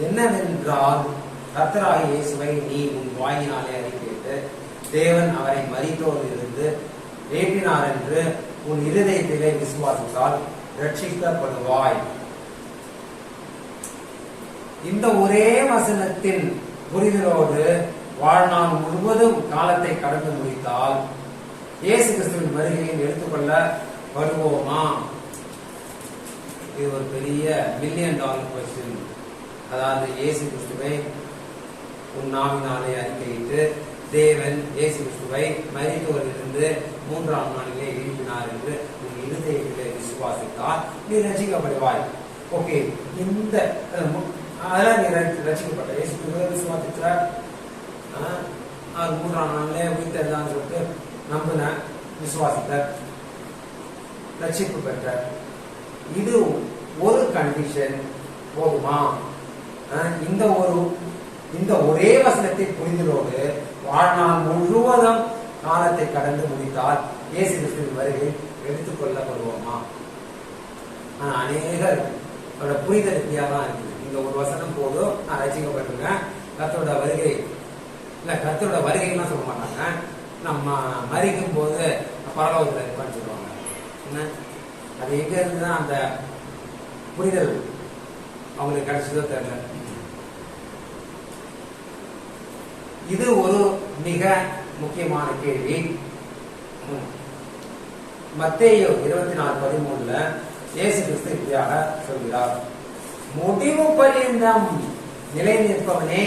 என்னவென்றால் கர்த்தராகிய இயேசுவை நீ உன் வாயினாலே அறிக்கையிட்டு தேவன் அவரை மரித்தோரிலிருந்து ஏற்றினார் என்று உன் இருதயத்திலே விசுவாசித்தால் ரட்சிக்கப்படுவாய். இந்த ஒரே வசனத்தின் புரிதலோடு வாழ்நாள் முழுவதும் காலத்தை கடந்து முடித்தால் இயேசு கிறிஸ்துவின் வருகையில் எடுத்துக்கொள்ளப்படுவோமா? இது ஒரு பெரிய $1 மில்லியன் கொஸ்டின். அதாவது இயேசு கிறிஸ்துவை உன் நாவினாலே அறிக்கையிட்டு தேவன் இயேசு கிறிஸ்துவை மரித்தோரிலிருந்து 3ஆம் நாளிலே எழுப்பினார் என்று உன் இருதயத்திலே விசுவாசித்தால் நீ ரட்சிக்கப்படுவாய். ஓகே, இந்த அதெல்லாம் நீ ரட்சிக்கப்பட்ட இயேசு கிறிஸ்துவை விசுவாசித்த 3ஆம் நாளிலே உயிர்த்தெழுந்தான்னு சொல்லிட்டு நம்பின, விசுவாசித்த, ரட்சிப்பு பெற்ற. இது ஒரு கண்டிஷன் போதுமா? இந்த ஒரே வசனத்தை புரிந்ததோடு வாழ்நாள் முழுவதும் காலத்தை கடந்து முடித்தால் இயேசு கிறிஸ்துவின் வருகையில் எடுத்துக்கொள்ளப்படுவோமா? அநேகர் புரிதல் வித்தியாசம் தான் இருக்குது. இந்த ஒரு வசனம் போதும் நான் ரசிக்கப்பட்டிருக்கேன், கர்த்தரோட வருகை இல்ல, கர்த்தரோட வருகைலாம் சொல்ல மாட்டாங்க. நம்ம மரிக்கும் போது பரலோகத்தில் இருப்பான்னு சொல்லுவாங்க. என்ன அது எங்க இருந்துதான் அந்த புரிதல் அவங்களுக்கு கிடைச்சதோ தெரியல. இது ஒரு மிக முக்கியமான கேள்வி. மத்தேயு 24:13 இயேசு கிறிஸ்து இப்படியாக சொல்கிறார், முடிவு பரியந்தம் நிலை நிற்பவனே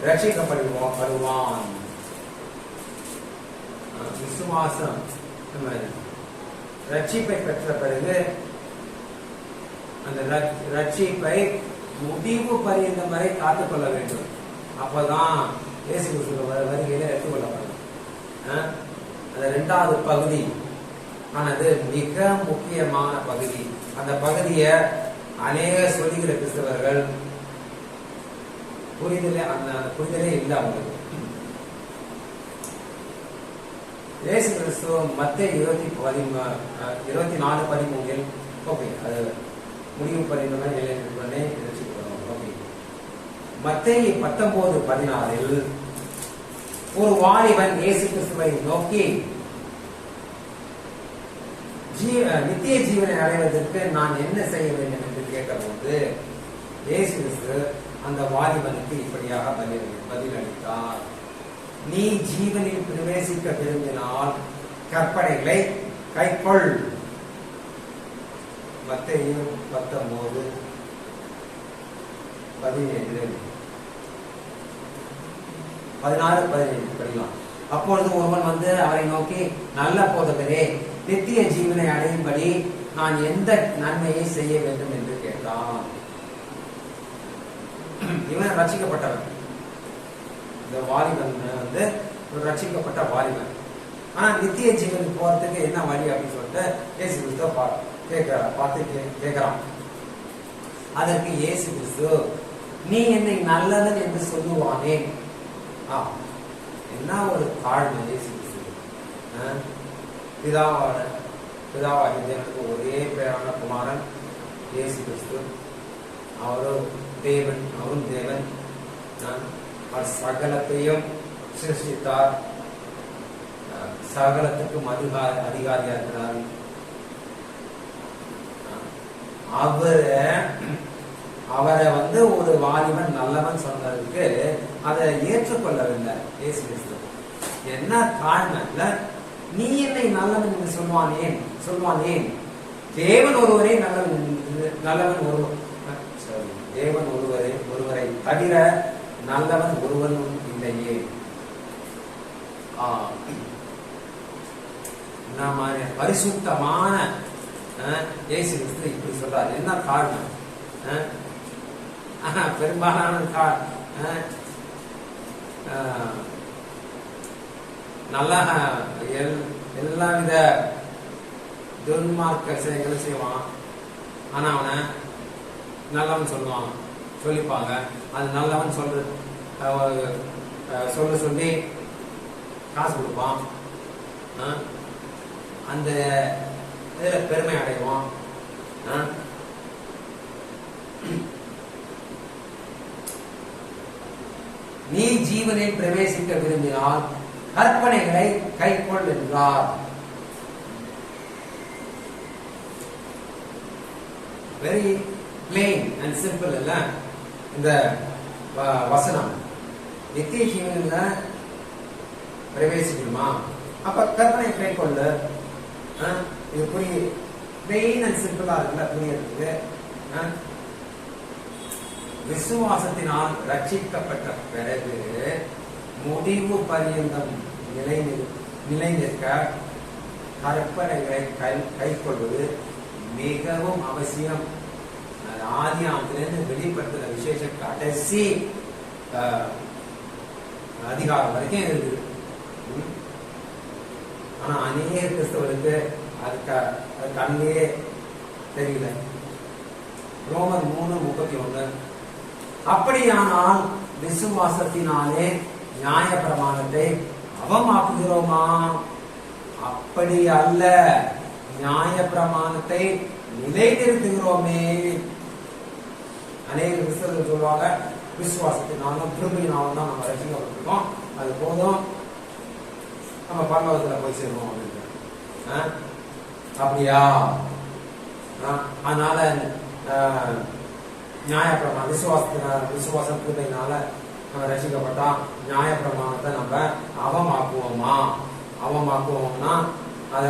ரட்சிக்கப்படுவான். விசுவாசம் ரட்சிப்பை பெற்ற பிறகு அந்த ரட்சிப்பை முடிவு பரியந்தம் வரை காத்துக்கொள்ள வேண்டும். அப்பதான் இயேசு கிறிஸ்து வருகையில எடுத்துக்கொள்ளப்படும். அந்த 2வது பகுதி ஆனது மிக முக்கியமான பகுதி. அந்த பகுதியை அநேக சொல்லுகிற கிறிஸ்தவர்கள் புரிதலே இல்லை அவங்களுக்கு. இயேசு கிறிஸ்து மத்தேயு 24:13 ஓகே, அது முடிவு பரிந்துரை நிலைநிற்பவனே ரட்சிக்கப்படும். ஓகே, மத்தேயு 19:16 ஒரு வாலிபன் இயேசு கிறிஸ்துவை நோக்கி, நித்திய ஜீவனை அடைவதற்கு நான் என்ன செய்ய வேண்டும் என்று கேட்டபோது இயேசு கிறிஸ்து அந்த வாலிபனுக்கு இப்படியாக பதிலளித்தார், நீ ஜீவனில் பிரவேசிக்க விரும்பினால் கற்பனைகளை கைக்கொள். மத்தேயு 19:16-17 படிக்கலாம். அப்பொழுது ஒருவன் வந்து அவரை நோக்கி, நல்ல போதகரே, நித்திய ஜீவனை அடையும்படி நான் எந்த நன்மையை செய்ய வேண்டும் என்று கேட்டான். இவன் ரட்சிக்கப்பட்டவன். இந்த வாலிபன் வந்து ஒரு ரட்சிக்கப்பட்ட வாலிபன். ஆனா நித்திய ஜீவனுக்கு போறதுக்கு என்ன வழி அப்படின்னு சொல்லிட்டு இயேசு கிறிஸ்து கேட்கிறான். அதற்கு இயேசு கிறிஸ்து, நீ என்னை நல்லவன் என்று சொல்லுவானே. என்ன ஒரு தாழ்மை இயேசு கிறிஸ்து. பிதாவாகிய தேவனுக்கு ஒரே பேரான குமாரன் இயேசு கிறிஸ்து. அவரும் தேவன். அவர் சகலத்தையும் சிருஷ்டித்தார், சகலத்துக்கும் அதிகாரியா இருக்கிறார். அவரை வந்து ஒரு வாலிபன் நல்லவன் சொன்னதுக்கு அதை ஏற்றுக்கொள்ளவில்லை இயேசு கிறிஸ்து. என்ன தாழ்மை இல்ல, நீ என்னை நல்லவன் என்று சொல்வானேன். தேவன் ஒருவரை தேவன் ஒருவரை தவிர நல்லவன் ஒருவனும் இல்லையே. பரிசுத்தமான இயேசு கிறிஸ்து இப்படி சொல்றாரு. என்ன தாழ்மை? பெரும்பாலான நல்ல எல்லாவித துன்மார்க்க செயல்களும் செய்வான். ஆனா அவனை நல்லவன் சொல்லிப்பாங்க. அது நல்லவன் சொல்லி காசு கொடுப்பான். அந்த இதுல பெருமை அடைவான். நீ ஜீவனில் பிரவேசிக்க விரும்பினால் கற்பனைகளை கைக்கொள் என்றார். வெரி பிளெயின் அண்ட் சிம்பிள் இல்ல இந்த வசனம். நித்திய ஜீவனில் பிரவேசிக்கணுமா? அப்ப கற்பனை கைக்கொள்ளு. இது பிளெயின் அண்ட் சிம்பிளா இருக்குல்ல புரியறதுக்கு. விசுவாசத்தினால் ரட்சிக்கப்பட்ட பிறகு முடிவு பரியந்தம் நிலை நிற்க கற்பனைகளை கைக்கொள்வது மிகவும் அவசியம். ஆதி ஆண்டிலிருந்து வெளிப்படுத்துற விசேஷ கடைசி அதிகாரம் வரைக்கும் இருக்குது. ஆனா அநேக கிறிஸ்தவர்களுக்கு அது கண்ணிலே தெரியல. ரோமர் 3:31 அப்படியானால் விசுவாசத்தினாலே நியாய பிரமாணத்தை அவமாக்குகிறோமா? அப்படி அல்ல, நியாய பிரமாணத்தை நிலைநிறுத்துகிறோமே. அநேக கிறிஸ்தவர்கள் சொல்லுவாங்க, விசுவாசத்தினாலும் கிருபையினாலும் தான் நம்ம ரட்சிக்கப்பட்டிருக்கோம், அது போதும், நம்ம பரலோகத்துல போய் சேருவோம் அப்படின்னு. அப்படியா? அதனால நியாயப்பிரமாணம் விசுவாசம் கிருபையினால நம்ம ரசிக்கப்பட்டா நியாயப்பிரமாணத்தை நம்ம அவமாக்குவோம்னா அத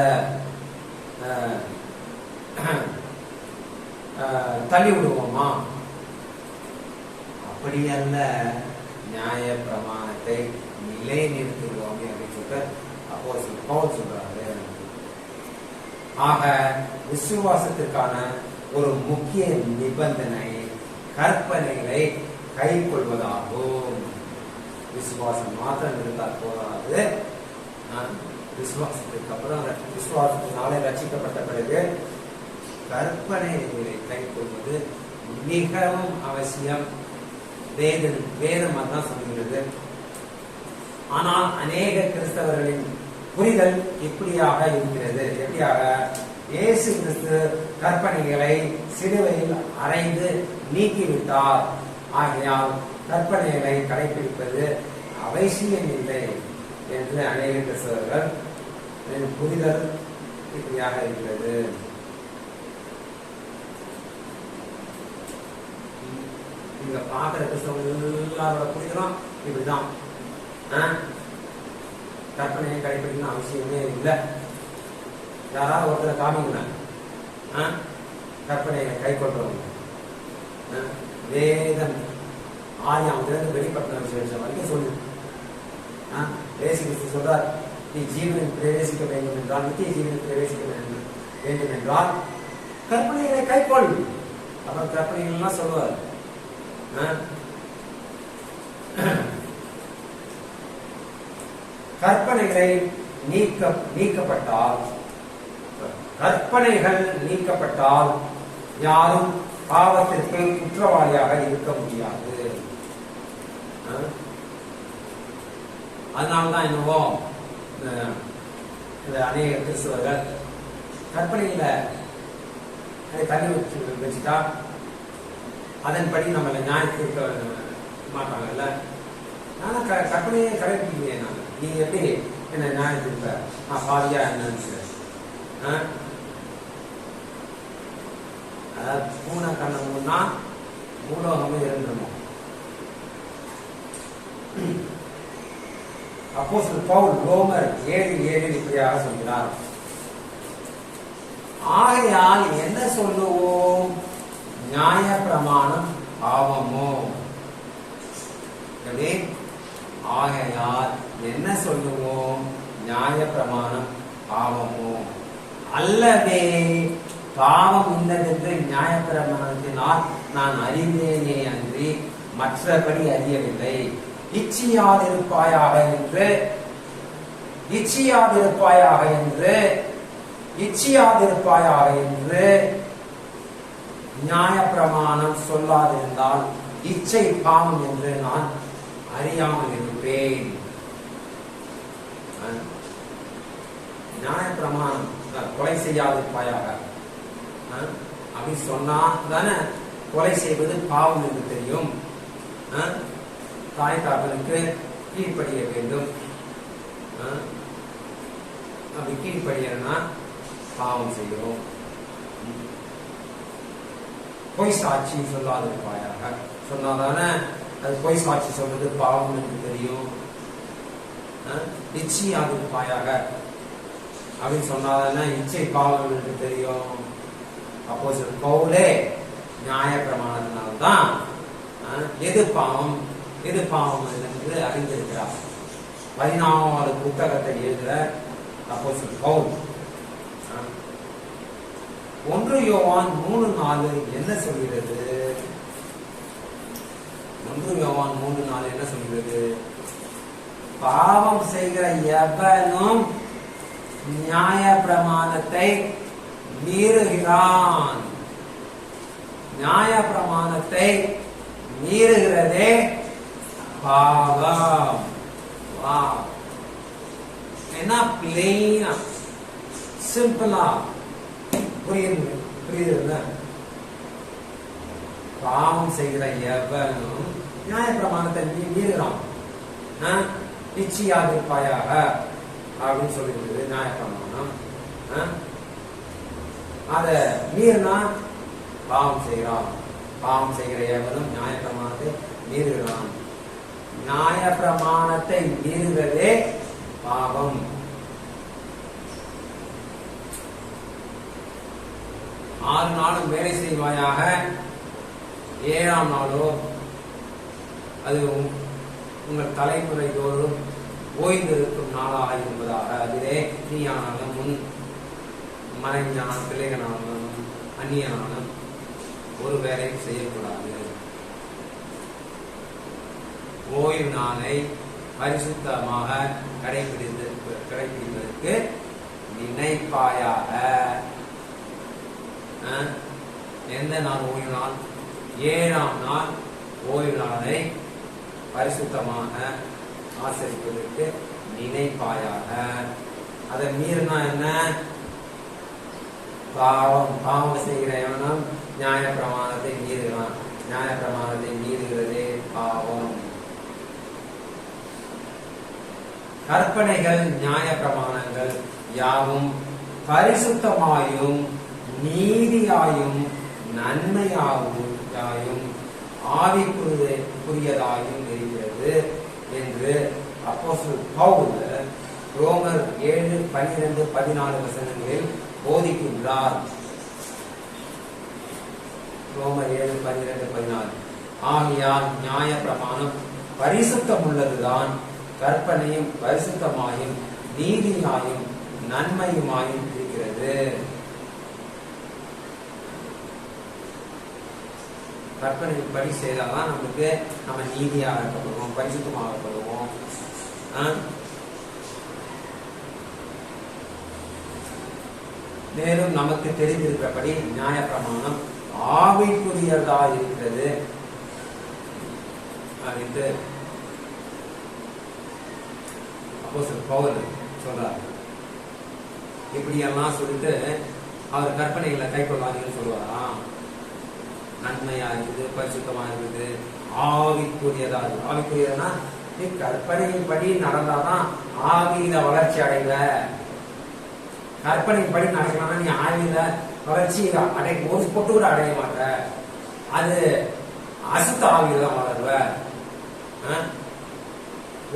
தள்ளி விடுவோமா? அப்படி அல்ல, நியாய பிரமாணத்தை நிலை நிறுத்துவோமே அப்படின்னு சொல்லிட்டு அப்போஸ்தலன் பவுல் சொல்றாரு. ஆக விசுவாசத்திற்கான ஒரு முக்கிய நிபந்தனை கற்பனைகளை கை கொள்வதாகும். விசுவாசம் மாத்திரம் இருந்தால் போதாது. விசுவாசத்துக்கு அப்புறம் விசுவாசத்தினாலே ரட்சிக்கப்பட்ட பிறகு கற்பனைகளை கை கொள்வது மிகவும் அவசியம். வேதம் தான் சொல்கிறது. ஆனால் அநேக கிறிஸ்தவர்களின் புரிதல் இப்படியாக இருக்கிறது. எப்படியாக? இயேசு கிறிஸ்து கற்பனைகளை சிலுவையில் அறைந்து நீக்கிவிட்டார், ஆகையால் கற்பனைகளை கடைபிடிப்பது அவசியம் இல்லை என்று அநேக கிறிஸ்தவர்கள் புரிதல் இப்படியாக இருக்கிறது. நீங்க பார்க்கிற கிறிஸ்தவர்கள் எல்லாரோட புரிதலும் இப்படிதான். கற்பனையை கடைபிடிக்கணும் அவசியமே இல்லை. யாராவது ஒருத்தரை காமிங்க கற்பனையை கை கொள்றவங்க. வேதம் ஆதியாமத்திலிருந்து வெளிப்பட்ட விசேஷம் வரைக்கும் சொல்லு. இயேசு கிறிஸ்து சொல்றார், நீ ஜீவனில் பிரவேசிக்க வேண்டும் என்றால், நித்திய ஜீவனில் பிரவேசிக்க வேண்டும் என்றால் கற்பனைகளை கைக்கொள். அப்புறம் கற்பனைகள் எல்லாம் சொல்லுவார். கற்பனைகளை நீக்கப்பட்டால், கற்பனைகள் நீக்கப்பட்டால் யாரும் பாவத்திற்கு குற்றவாளியாக இருக்க முடியாது. அதனால்தான் என்னவோ இந்த அநேக கிறிஸ்தவர்கள் கற்பனையில தள்ளி வச்சுட்டா அதன்படி நம்மளை நியாயத்து இருக்க மாட்டாங்கல்ல. நானும் கற்பனையை கடைபிடிக்கிறேன். நான் நீ எப்படி என்ன நியாயத்து இருப்ப? நான் பாதியா என்னன்னு பூனை கண்ண மூணா மூலோகமே இருந்துடும். அப்போஸ்தலன் பவுல் ரோமர் 7:7 இப்படியாக சொல்கிறார். ஆகையால் என்ன சொல்லுவோம்? நியாய பிரமாணம் பாவமோ? ஆகையால் என்ன சொல்லுவோம்? நியாய பிரமாணம் பாவமோ? அல்லவே பாவம் இன்னதென்று நியாய பிரமாணத்தினால் நான் அறிந்தேனே அன்றி மற்றபடி அறியவில்லை. இச்சியாதிருப்பாயாக என்று நியாய பிரமாணம் சொல்லாதிருந்தால் இச்சை பாவம் என்று நான் அறியாமல் இருப்பேன். நியாய பிரமாணம் கொலை செய்யாதிருப்பாயாக அப்படி சொன்னா தானே கொலை செய்வது பாவம் என்று தெரியும். தாய் தாப்பனுக்கு கீழ்ப்படிய வேண்டும். அப்படி கீழ்ப்படியனா பாவம் செய்கிறோம். பொய் சாட்சி சொல்லாதிருப்பாயாக சொன்னாதானே அது பொய் சாட்சி சொல்றது பாவம் என்று தெரியும். இச்சையாதிருப்பாயாக அப்படின்னு சொன்னாதானே இச்சை பாவம் என்று தெரியும். அப்போஸ்தலன் பவுலே நியாய பிரமாணத்தினால்தான் எது பாவம் எது பாவம் என்று அறிந்திருக்கிறார். 14வது புத்தகத்தை எழுதுகிற அப்போஸ்தலன் பவுல் 1 யோவான் 3:4 என்ன சொல்கிறது? 1 யோவான் 3:4 என்ன சொல்கிறது? பாவம் செய்கிற எவனும் நியாய பிரமாணத்தை மீறுகிறான். நியாய பிரமாணத்தை மீறுகிறதே பாவம். என்ன பிளெயினா சிம்பிளா புரியுது? பாவம் செய்கிற எவனும் நியாய பிரமாணத்தை மீறுகிறான். இச்சையாதிருப்பாயாக அப்படின்னு சொல்லிடுது நியாய பிரமாணம். அத மீறினா பாவம் செய்கிறான். பாவம் செய்கிற எவனும் நியாய பிரமாணத்தை மீறுகிறான். நியாய பிரமாணத்தை மீறுகிறதே பாவம். வேலை செய்வாயாக, 7ஆம் நாளோ அது உங்கள் தலைமுறை தோறும் ஓய்ந்திருக்கும் நாளாக இருப்பதாக. அதிலே நீயானாலும் முன் மனைவியானாலும் பிள்ளைகளானாலும் அந்நியனாலும் ஒரு வேலை செய்யக்கூடாது. ஓய்வு நாளை பரிசுத்தமாக கடைபிடிப்பதற்கு நினைப்பாயாக. எந்த நாள் ஓய்வு நாள்? 7ஆம் நாள் ஓய்வு நாளை பரிசுத்தமாக ஆசரிப்பதற்கு நினைப்பாயாக. அதை மீறினா என்ன? பாவம் செய்கிற எவனும் நியாய பிரமாணத்தை மீறுகிறான். நியாய பிரமாணத்தை மீறுகிறதே பாவம். கற்பனைகள் நியாய பிரமாணங்கள் யாவும் பரிசுத்தமாயும் நீதியாயும் நன்மையாயும் ஆவிக்குரியதாயும் இருக்கிறது என்று அப்போஸ்தலன் பவுல் ரோமர் 7:12-14 வசனங்களில் போதிக்கின்றார். ரோமர் 7:12-14. ஆகையால் நியாய பிரமாணம் பரிசுத்தம் உள்ளதுதான், கற்பனையும் பரிசுத்தமாயும் நீதியாயும் நன்மையுமாயும் இருக்கிறது. கற்பனை படி செய்தால்தான் நமக்கு நம்ம நீதியாக இருக்கப்படுவோம், பரிசுத்தமாகப்படுவோம். மேலும் நமக்கு தெரிந்திருக்கிறபடி நியாய பிரமாணம் ஆவிக்குரியதா இருக்கிறது அப்படின்ட்டு அப்போஸ்தலன் பவுல் சொல்றார். இப்படியெல்லாம் சொல்லிட்டு அவர் கற்பனைகளை கை கொள்ளாதீங்கன்னு சொல்லுவாரா? நன்மையா இருக்குது, பரிசுத்தமா இருக்குது, ஆவிக்குரியதா இருக்கு. ஆவிக்குரியதுனா நீ கற்பனையின் படி நடந்தாதான் ஆவியில வளர்ச்சி அடைவ. கற்பனையின் படி நடக்கலாம்னா நீ ஆவியில வளர்ச்சி ஒரு பொட்டு கூட அடைய மாட்ட. அது அசுத்த ஆவியில தான் வளருவ.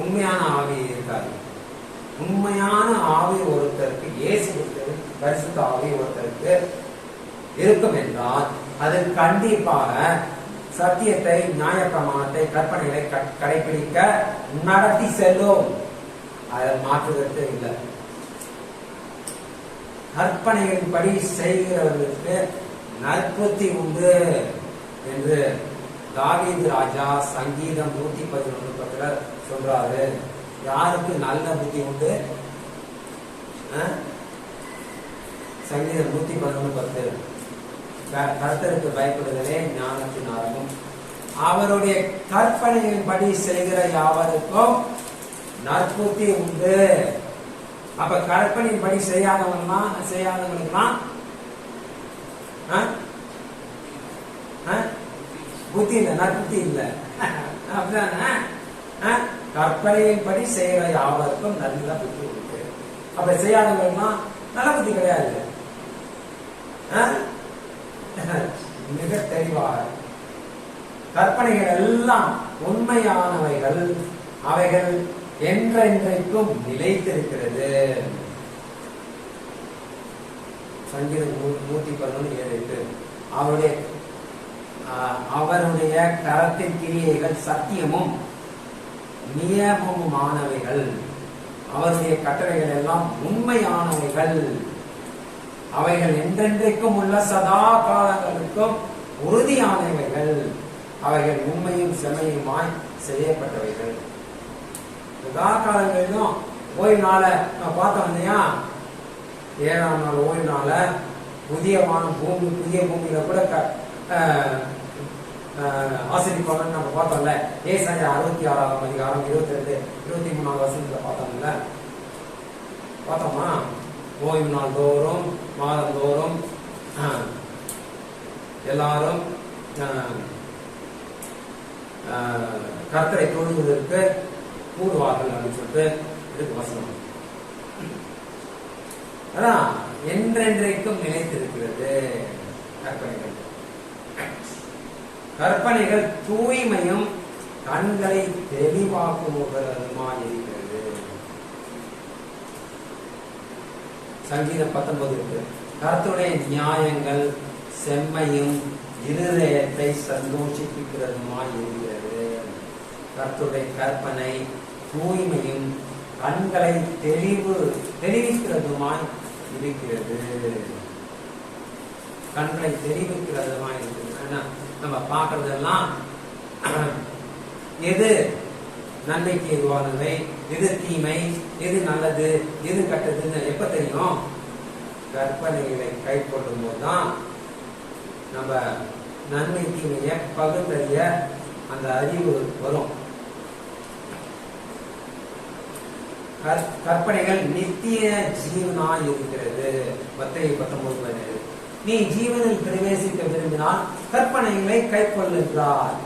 உண்மையான ஆவி இருக்காது. உண்மையான ஆவி ஒருத்தருக்கு, இயேசு பரிசுத்த ஆவி ஒருத்தருக்கு இருக்கும் என்றால் அது கண்டிப்பாக சத்தியத்தை, நியாய பிரமாணத்தை, கற்பனைகளை கடைபிடிக்க நடத்தி செல்லும். அதை மாற்றுவது இல்லை. கற்பனைகளின் படி செய்கிறவர்களுக்கு நற்புத்தி உண்டு என்று தாவீது ராஜா சங்கீதம் 111 சொல்றாரு. யாருக்கு நல்ல புத்தி உண்டு? சங்கீதம் 111:10. கர்த்தருக்கு பயப்படுதலே ஞானத்தின் ஆரம்பம், அவருடைய கற்பனையின் படி செய்கிற யாவருக்கும் நற்புத்தி உண்டு. அப்ப கற்பனையின் படி செய்யாதவங்களுக்குலாம் புத்தி இல்லை, நற்புத்தி இல்லை. அப்படிதானே? கற்பனையின் படி செய்கிற யாவருக்கும் நல்ல புத்தி உண்டு. அப்ப செய்யாதவங்களுக்குலாம் நல்ல புத்தி கிடையாது. மிக தெளிவாக கற்பனைகள் எல்லாம் உண்மையானவைகள், அவைகள் என்றென்றைக்கும் நிலைத்திருக்கிறது. சங்கீதம் 111:7. அவருடைய கரத்தின் கிரியைகள் சத்தியமும் நியமமுமானவைகள், அவருடைய கட்டளைகள் எல்லாம் உண்மையானவைகள், அவைகள் என்றென்றைக்கும் உள்ள சதா காலங்களுக்கும் உறுதியானவைகள், அவைகள் உண்மையும் செம்மையுமாய் செய்யப்பட்டவைகள். சதா காலங்களிலும் ஓய்வு நாளை பார்த்தோம் இல்லையா? 7ஆம் நாள் ஓய்வு நாளை புதிய பூமியில கூட ஆசிரிப்பாங்கன்னு நம்ம பார்த்தோம்ல. ஏசாயா 66ஆம் அதிகாரம் 22, 23 வசனத்துல பார்த்தோம்ல. பார்த்தோமா? ஓய்வு நாள் தோறும், மாதம் தோறும் எல்லாரும் கர்த்தரை தொழுவதற்கு கூடுவார்கள் அப்படின்னு சொல்லிட்டு இதுக்கு வசனம். அதான் என்றென்றைக்கும் நிலைத்திருக்கிறது கற்பனைகள். கற்பனைகள் தூய்மையும் கண்களை தெளிவாக்குவதுமாய் இருக்கிறது. சங்கீதம் 19 கர்த்தருடைய நியாயங்கள் செம்மையும் இருதயத்தை சந்தோஷிப்பிக்கிறதுமாய் இருக்கிறது. கர்த்தருடைய கற்பனை தூய்மையும் கண்களை தெரிவிக்கிறதுமாய் இருக்கிறது. கண்களை தெரிவிக்கிறதுமாய் இருக்கிறது. நம்ம பார்க்கறதெல்லாம் எது நன்மைக்கு எதுவானவை, எது தீமை, எது நல்லது, எது கெட்டதுன்னு எப்ப தெரியும்? கற்பனைகளை கை கொள்ளும் போதுதான் நம்ம நன்மை தீமையை பகுத்தறிய அந்த அறிவு வரும். கற்பனைகள் நித்திய ஜீவனாய் இருக்கிறது. மத்தேயு 19:17. நீ ஜீவனில் பிரவேசிக்க விரும்பினால் கற்பனைகளை கை கொள்ளுகிறார்.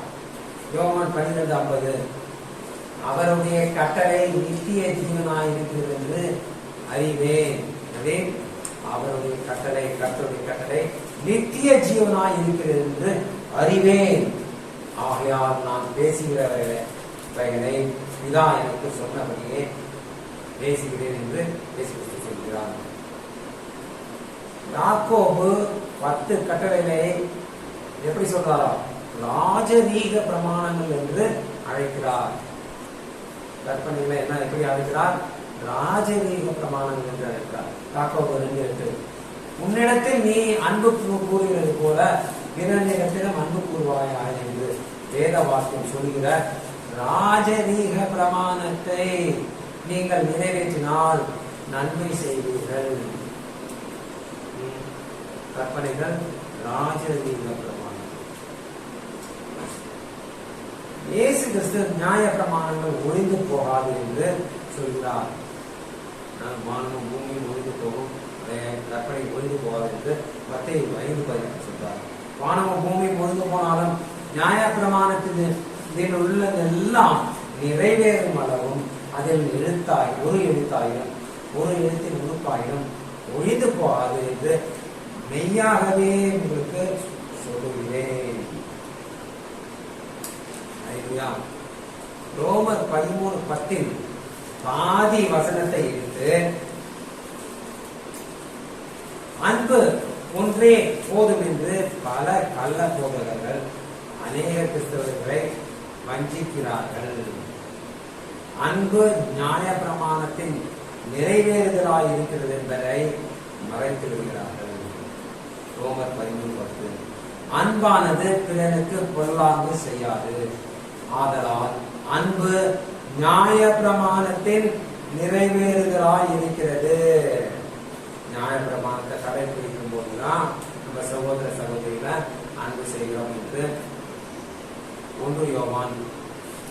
யோவான் 12:50. அவருடைய கட்டளை நித்திய ஜீவனாய் இருக்கிறது என்று அறிவேன். அவருடைய கட்டளை, கர்த்தருடைய கட்டளை நித்திய ஜீவனாய் இருக்கிறது என்று அறிவேன். ஆகையால் நான் பேசுகிறவர்களை இதா எனக்கு சொன்னபடியே பேசுகிறேன் என்று சொல்கிறார். யாக்கோபு 10 கட்டளைகளை எப்படி சொல்றாரா? ராஜரீக பிரமாணங்கள் என்று அழைக்கிறார். கற்பனைகளை என்ன எப்படி அழைக்கிறார்? ராஜரீக பிரமாணங்கள் என்று அழைக்கிறார். யாக்கோபு 2:8. உன்னிடத்தில் நீ அன்பு கூறுகிறது போல பிறனிடத்திலும் அன்பு கூறுவாயா என்று வேத வாக்கியம் சொல்கிற ராஜரீக பிரமாணத்தை நீங்கள் நிறைவேற்றினால் நன்மை செய்வீர்கள். கற்பனைகள் ராஜரீக பிரமாணம். இயேசு கிறிஸ்து நியாய பிரமாணங்கள் ஒழிந்து போகாது என்று சொல்கிறார். வானமும் பூமியும் ஒழிந்து போகும், கற்பனை ஒழிந்து போகாது என்று மத்தேயு 5:18 சொல்றார். வானமும் பூமியும் ஒழிந்து போனாலும் நியாய பிரமாணத்தின் உள்ளதெல்லாம் நிறைவேறும் அளவும் அதில் ஒரு எழுத்தாயிரம் ஒரு எழுத்தின் உறுப்பாயிரம் ஒழிந்து போகாது என்று மெய்யாகவே உங்களுக்கு சொல்லுகிறேன். ரோமர் 13:10 பாதி வசனத்தை எடுத்து அன்பு ஒன்றே போதும் என்று பல கள்ள போதகர்கள் அநேக கிறிஸ்தவர்களை வஞ்சிக்கிறார்கள். அன்பு நியாய பிரமாணத்தின் நிறைவேறுதலாய் இருக்கிறது என்பதை மறைத்து விடுகிறார்கள். ரோமர் 13:10. அன்பானது பிறனுக்கு பொல்லாங்கு செய்யாது. ஆதலால் அன்பு நியாய பிரமாணத்தின் நிறைவேறுதலாய் இருக்கிறது. நியாய பிரமாணத்தை கடைபிடிக்கும் போதுதான் நம்ம சகோதர சகோதரிகளை அன்பு செய்கிறோம் என்று 1 யோவான்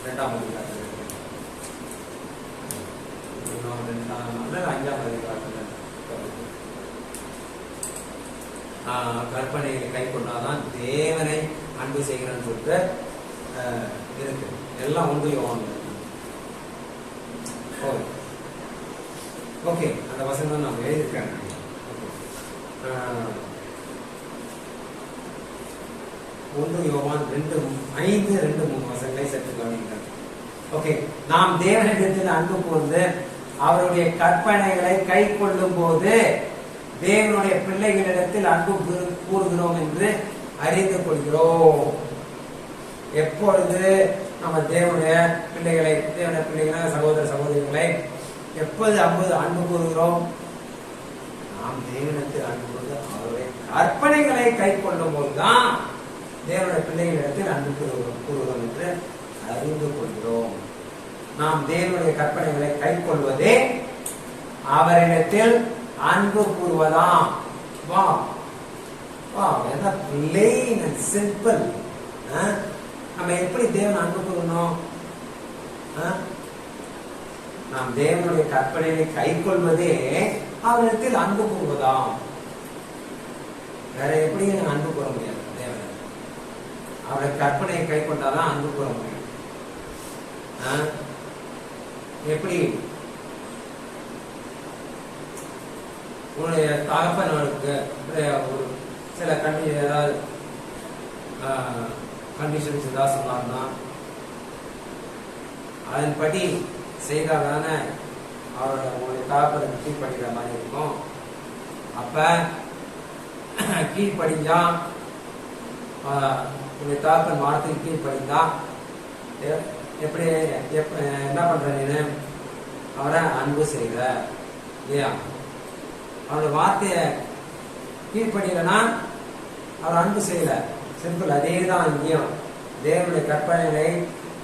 2ஆம் அதிகாரத்தில் 5ஆம் அதிகாரத்தில் கற்பனையை கை கொண்டாதான் தேவனை அன்பு செய்கிறேன்னு சொல்லிட்டு இருக்கு. எல்லாம் 1 யோவான். ஓகே, அந்த வசனம் நான் எழுதியிருக்கேன். 1 யோவான் 5:2-3 வசனங்களை சற்று கவனிக்கிறேன். ஓகே, நாம் தேவனிடத்தில் அன்பு கூர்ந்து அவருடைய கற்பனைகளை கை கொள்ளும் போது தேவனுடைய பிள்ளைகளிடத்தில் அன்பு கூறுகிறோம் என்று அறிந்து கொள்கிறோம். எப்பொழுது நம்ம தேவனுடைய பிள்ளைகளை சகோதர சகோதரிகளை எப்போது அன்பு கூறுகிறோம்? நாம் தேவனிடத்தில் அன்பு கூர்ந்து அவருடைய கற்பனைகளை கை கொள்ளும் போதுதான் தேவனுடைய பிள்ளைகளிடத்தில் அன்பு கூறுகிறோம் என்று அறிந்து கொள்கிறோம். நாம் தேவனுடைய கற்பனைகளை கை கொள்வதே அவரிடத்தில் அன்பு கூறுவதாம். வா வா, என்ன பிளெயின் அண்ட் சிம்பிள். நம்ம எப்படி தேவன் அன்பு கூறணும்? நாம் தேவனுடைய கற்பனையை கை கொள்வதே அவரிடத்தில் அன்பு கூறுவதாம். வேற எப்படி அன்பு கூற முடியாது? தேவன் அவருடைய கற்பனையை கை கொண்டாதான் அன்பு கூற முடியும். எப்படி உன்னுடைய தகப்பனவருக்கு ஒரு சில ஏதாவது கண்டிஷன்ஸ் ஏதாவது சொன்னார்னா அதன்படி செய்தாதானே அவருடைய தகப்பனுக்கு கீழ்படுகிற மாதிரி இருக்கும். அப்ப கீழ்ப்படிஞ்சா, உன்னுடைய தகப்பன் வார்த்தைக்கு கீழ்ப்படிந்தா எப்படி என்ன பண்ற நீனு? அவரை அன்பு செய்கிற இல்லையா? அவருடைய வார்த்தைய கீழ்ப்படியலன்னா அவர் அன்பு செய்யல. சிம்பிள். அதே தான் இங்கேயும். தேவனுடைய கற்பனைகளை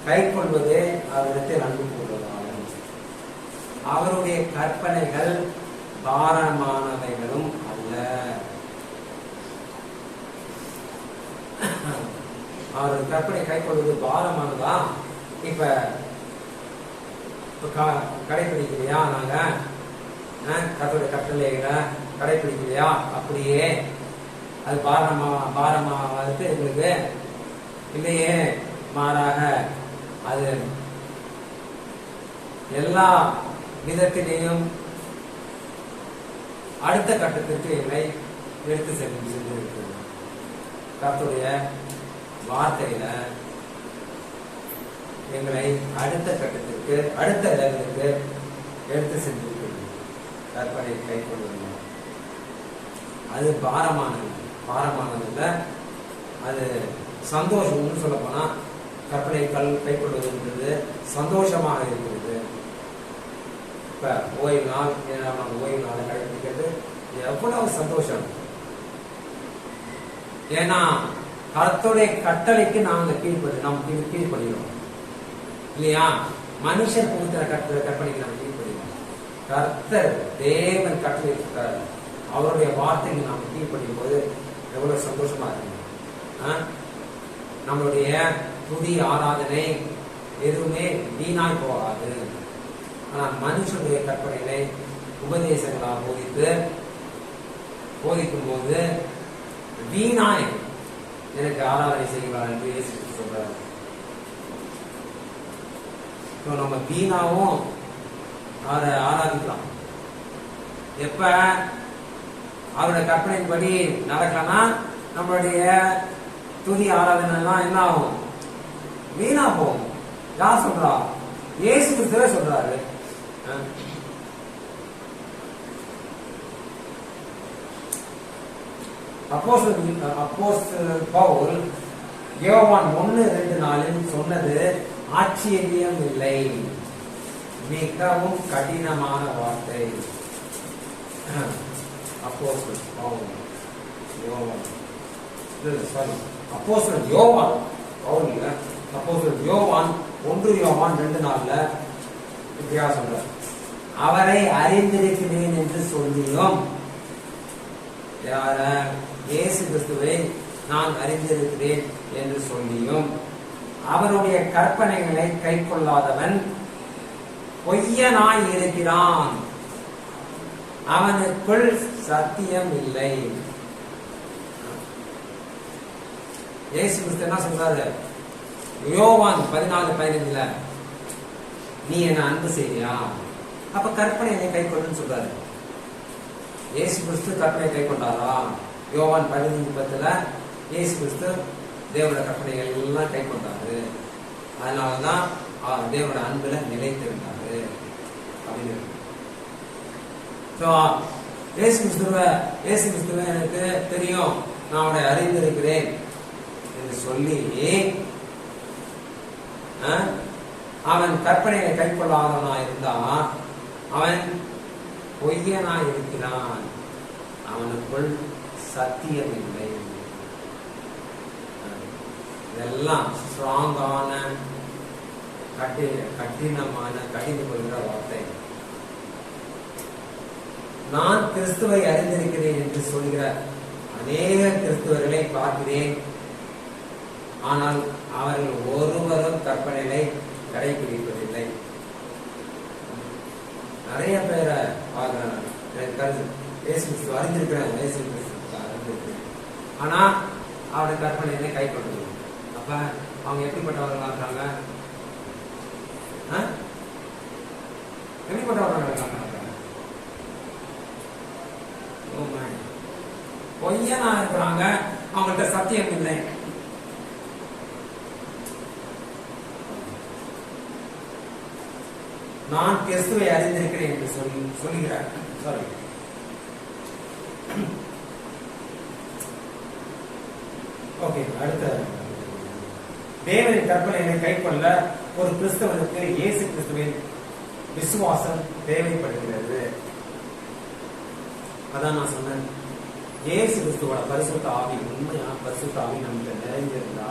கை கொள்வது அவரிடத்தில் அன்பு கூறுவதாகும். அவருடைய கற்பனைகள் பாரமானவைகளும் அல்ல. அவருடைய கற்பனை கை கொள்வது பாரமானதா? இப்ப கடைபிடிக்கலையா? நாங்க கர்த்தருடைய கட்டளைகளை கடைபிடிக்கலையா? அப்படியே அது பாரமா இருக்கு எங்களுக்கு இல்லையே. மாறாக அது எல்லா விதத்திலேயும் அடுத்த கட்டத்திற்கு எங்களை எடுத்து சென்றிருக்கிறது. கர்த்தருடைய வார்த்தையில எங்களை அடுத்த கட்டத்திற்கு, அடுத்த லெவலுக்கு எடுத்து சென்றிருக்கிறது. கற்பனை கை கொள்வது அது பாரமானது இல்லை. அது சந்தோஷம்னு சொல்ல போனா கற்பனை கை கொள்வதுன்றது சந்தோஷமாக இருக்கிறது. இப்ப ஓய்வு நாள், ஓய்வு நாளை கடைபிடிக்கிறது எவ்வளவு சந்தோஷம். ஏன்னா கர்த்தருடைய கட்டளைக்கு நாம் கீழ்ப்படுகிறோம் இல்லையா? மனுஷன் கொடுக்கிற கற்பனைக்கு நாம் கீழ்ப்படுகிறோம். கர்த்தர் தேவன் கட்டளை இருக்கார். அவருடைய வார்த்தைக்கு நாம் கீழ்ப்படியும் போது எவ்வளவு சந்தோஷமா இருக்கு. நம்மளுடைய புதிய ஆராதனை எதுவுமே வீணாய் போகாது. ஆனா மனுஷனுடைய கற்பனைகளை உபதேசங்களாக போதிக்கும் போது வீணாய் எனக்கு ஆராதனை செய்வார் என்று இயேசு சொல்றாரு. நம்ம வீணாவும் ஆராதிக்கலாம். எப்ப அவருடைய கற்பனையின்படி நடக்கலன்னா நம்மளுடைய துதி ஆராதனை எல்லாம் என்ன ஆகும்? வீணா போகும். யார் சொல்றா? இயேசு கிறிஸ்துவே சொல்றாரு. அப்போஸ்தலன் பவுல் யோவான் 1:2 சொன்னது ஆச்சரியம் இல்லை, மிகவும் கடினமான வார்த்தை. அப்போஸ்தலன் பவுல் யோவான் அப்போஸ்தலன் யோவான் பவுல் இல்ல, அப்போஸ்தலன் யோவான் 1 யோவான் 2:4 இப்படியா சொல்றார். அவரை அறிந்திருக்கிறேன் என்று சொல்லியும், யார? இயேசு கிறிஸ்துவை நான் அறிந்திருக்கிறேன் என்று சொல்லியும் அவருடைய கற்பனைகளை கை கொள்ளாதவன் பொய்யனாய் இருக்கிறான், அவனுக்குள் சத்தியம் இல்லை. இயேசு கிறிஸ்து என்ன சொல்றாரு? யோவான் 14:15 நீ என்ன அன்பு செய்யா, அப்ப கற்பனை கை கொள்ளுன்னு சொல்றாரு. இயேசு கிறிஸ்து கற்பனை கை கொண்டாரா? யோவான் 15:10 இயேசு கிறிஸ்து தேவனுடைய கற்பனைகள் எல்லாம் கை கொண்டாரு. அதனாலதான் தேவனுடைய அன்புல நிலைத்திருந்தாரு அப்படின்னு. இயேசு கிறிஸ்துவ எனக்கு தெரியும், நான் அவனை அறிந்திருக்கிறேன் என்று சொல்லி அவன் கற்பனையை கை கொள்ளாதவனா இருந்தா அவன் பொய்யனா இருக்கிறான், அவனுக்குள் சத்தியம் இல்லை. இதெல்லாம் ஸ்ட்ராங்கான கடினமான கடிந்து கொள்கிற வார்த்தை. நான் கிறிஸ்துவை அறிந்திருக்கிறேன் என்று சொல்கிற அநேக கிறிஸ்துவர்களை பார்க்கிறேன். ஆனால் அவர்கள் ஒருவரும் கற்பனைகளை கடைபிடிப்பதில்லை. நிறைய பேரை பார்க்கிறேன். இயேசு கிறிஸ்து அறிந்திருக்கிறேன், இயேசு கிறிஸ்து அறிந்திருக்கிறேன், ஆனா அவருடைய கற்பனைகளை கை கொண்டு. அப்ப அவங்க எப்படிப்பட்டவர்களா இருக்காங்க? எப்படிப்பட்டவர்களா இருக்காங்க? பொய்யனா இருக்கிறாங்க, அவங்கள்ட்ட சத்தியம் இல்லை. நான் கிறிஸ்துவை அறிந்திருக்கிறேன் என்று சொல்கிறார். ஓகே, அடுத்த தேவனின் கற்பனைகளை கைக்கொள்ள ஒரு கிறிஸ்தவனுக்கு இயேசு கிறிஸ்துவின் விசுவாசம் தேவைப்படுகிறது. அதான் நான் சொன்னேன், இயேசு கிறிஸ்துவோட பரிசுத்த ஆவி, உண்மையான பரிசுத்த ஆவி நமக்கு நிறைந்திருந்தா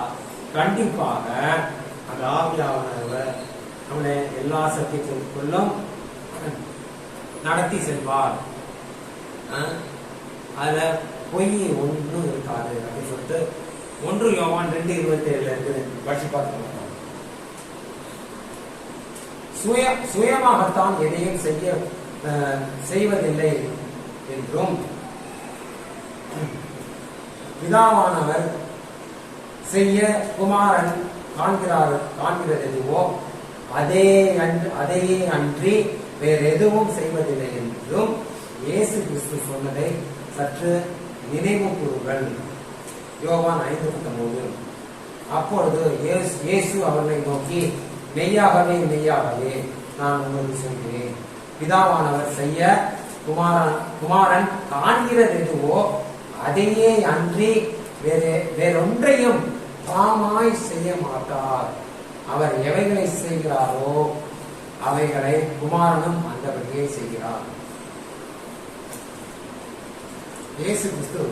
கண்டிப்பாக அந்த ஆவியானவர் நம்மளை எல்லா சத்தியத்திற்குள்ளும் நடத்தி செல்வார். அதுல பொய் ஒன்றும் இருக்காது அப்படின்னு சொல்லிட்டு 1 யோவான் 2:27 இருக்கு. படிச்சு பார்த்து சுயமாகத்தான் எதையும் செய்வதில்லை என்றும் பிதாவானவர் செய்ய குமாரன் காண்கிறது எதுவோ அதையே அன்றி வேற எதுவும் செய்வதில்லை என்றும் இயேசு கிறிஸ்து சொன்னதை சற்று நினைவு கூறுங்கள். யோவான் 5:19. அப்பொழுது இயேசு அவர்களை நோக்கி, மெய்யாகவே மெய்யாகவே நான் உங்களுக்கு சொல்கிறேன், பிதாவானவர் செய்ய குமாரன் காண்கிறது எதுவோ அதையே அன்றி வேறொன்றையும் தாமாய் செய்ய மாட்டார். அவர் எவைகளை செய்கிறாரோ அவைகளை குமாரனும் அந்தபடியே செய்கிறார். இயேசு கிறிஸ்து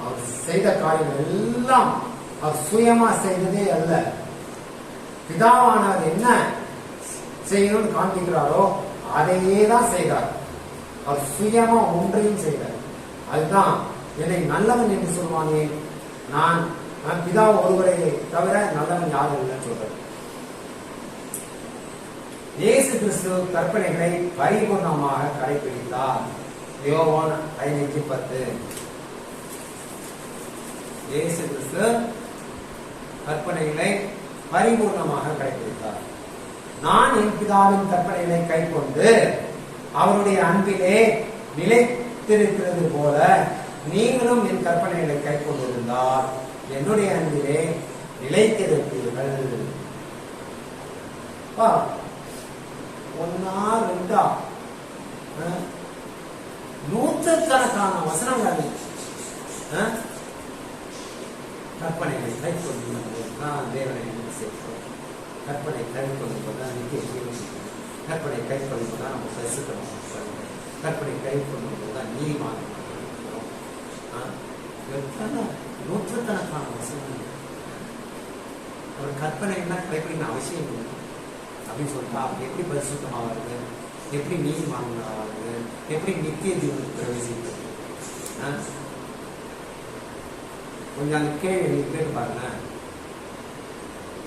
அவர் செய்த காரியங்கள் எல்லாம் அவர் சுயமா செய்ததே அல்ல. பிதாவானவர் என்ன செய்யணும்னு காண்பிக்கிறாரோ அதையே தான் செய்தார். அவர் சுயமா ஒன்றையும் செய்தார். அதுதான் என்னை நல்லவன் என்று சொல்வானே, நான் பிதா ஒருவரை தவிர நல்லவன் யாரும் இல்லைன்னு சொல்றார். இயேசு கிறிஸ்து கற்பனைகளை பரிபூர்ணமாக கடைபிடித்தார். யோவான் 5:10. இயேசு கிறிஸ்து கற்பனைகளை பரிபூர்ணமாக கடைபிடித்தார். நான் என் பிதாவின் கற்பனைகளை கைக்கொண்டு அவருடைய அன்பிலே நிலைத்திருக்கிறது போல நீங்களும் என் கற்பனைகளை கைக்கொண்டிருந்தால் என்னுடைய அன்பிலே நிலைத்திருப்பீர்கள். ஒன்னா ரெண்டா நூற்றுக்கணக்கான வசனங்கள் கற்பனைகளை கைக்கொண்டு தேவனை சேர்க்கிறோம். கற்பனை கைக்கொள்ளும்போதுதான் நித்திய ஜீவன், கற்பனை கைக்கொள்ளும்போதுதான் நம்ம பரிசுத்தமாக, கற்பனை கைக்கொள்ளும்போதுதான் நீதிமான். நூற்றுக்கணக்கான வசனங்கள் ஒரு கற்பனை என்ன கடைபிடிக்க அவசியம் இல்லை அப்படின்னு சொல்லிட்டா எப்படி பரிசுத்தமாக வருது, எப்படி நீதிமான்களாக வருது, எப்படி நித்திய ஜீவனுக்கு பிரவேசிக்கிறது. கொஞ்சம் அந்த கேள்வி கேட்டு பாருங்க.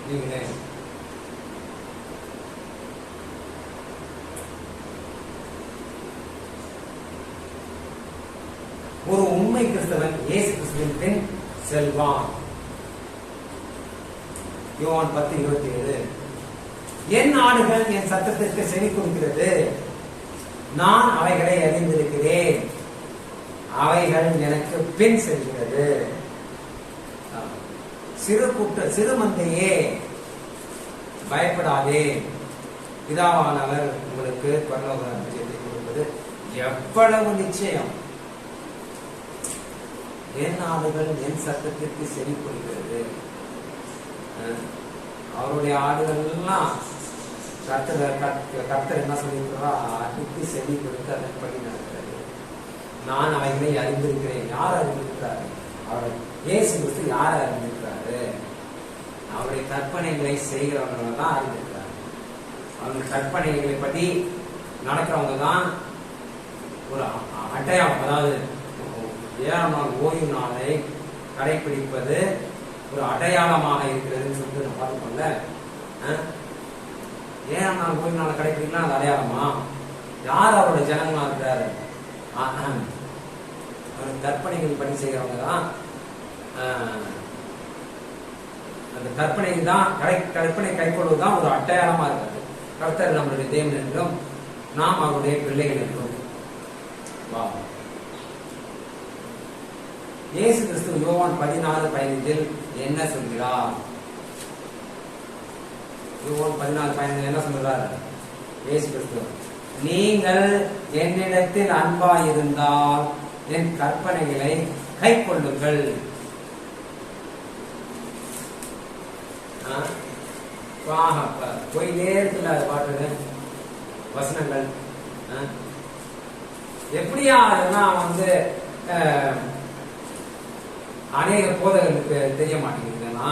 நீங்களே ஒரு உண்மை கிறிஸ்தவன் இயேசு கிறிஸ்துவின் பின் செல்வான். யோவான் 10:27. என் ஆடுகள் என் சத்தத்திற்கு செவி கொடுக்கிறது, நான் அவைகளை அறிந்திருக்கிறேன், அவைகள் எனக்கு பின் செல்கிறது. சிறு மந்தையே பயப்படாதே, பிதாவானவர் உங்களுக்கு பரலோக ராஜ்யத்தை கொடுப்பது எவ்வளவு நிச்சயம். என் ஆடுகள் என் சத்தத்திற்கு செவி கொடுக்கிறது. அவருடைய ஆடுகள் எல்லாம் கர்த்தர் என்ன சொல்லியிருக்கிறா, அதுக்கு செவி கொடுத்து அதன்படி நடக்கிறது. நான் அவைகளை அறிந்திருக்கிறேன். யார் அறிந்திருக்கிறாரு? அவர் இயேசு கிறிஸ்து யாரை அறிந்திருக்கிறாரு? அவருடைய கற்பனைகளை செய்கிறவங்க தான் அறிந்திருக்கிறாரு. அவங்க கற்பனைகளை பற்றி நடக்கிறவங்க தான் ஒரு அடையாளம். அதாவது 7ஆம் நாள் ஓய்வு நாளை கடைபிடிப்பது ஒரு அடையாளமாக இருக்கிறதுன்னு சொல்லிட்டு நான் பார்த்துக்கோங்க. 7ஆம் நாள் ஓய்வு நாளை கடைபிடிக்கலாம், அது அடையாளமா? யார் அவரோட ஜனங்களா இருக்கிறாரு? கற்பனைகள் பணி செய்கிறவங்க தான். அந்த கற்பனை தான் கற்பனை கைக்கொள்வதுதான் ஒரு அடையாளமா இருக்கிறது. கர்த்தர் நம்மளுடைய தேவன் என்றும் நாம் அவருடைய பிள்ளைகள் என்றும். இயேசு கிறிஸ்து யோவான் 14:15 என்ன சொல்கிறார்? யோவான் 14:15 என்ன சொல்கிறார்? இயேசு கிறிஸ்து, நீங்கள் என்னிடத்தில் அன்பாயிருந்தால் என் கற்பனைகளை கைக்கொள்ளுங்கள். போயிட்டே இருக்குல்ல அது பாட்டு வசனங்கள். எப்படியா அதெல்லாம் வந்து அநேக போதகர்களுக்கு தெரிய மாட்டேங்குதுன்னா,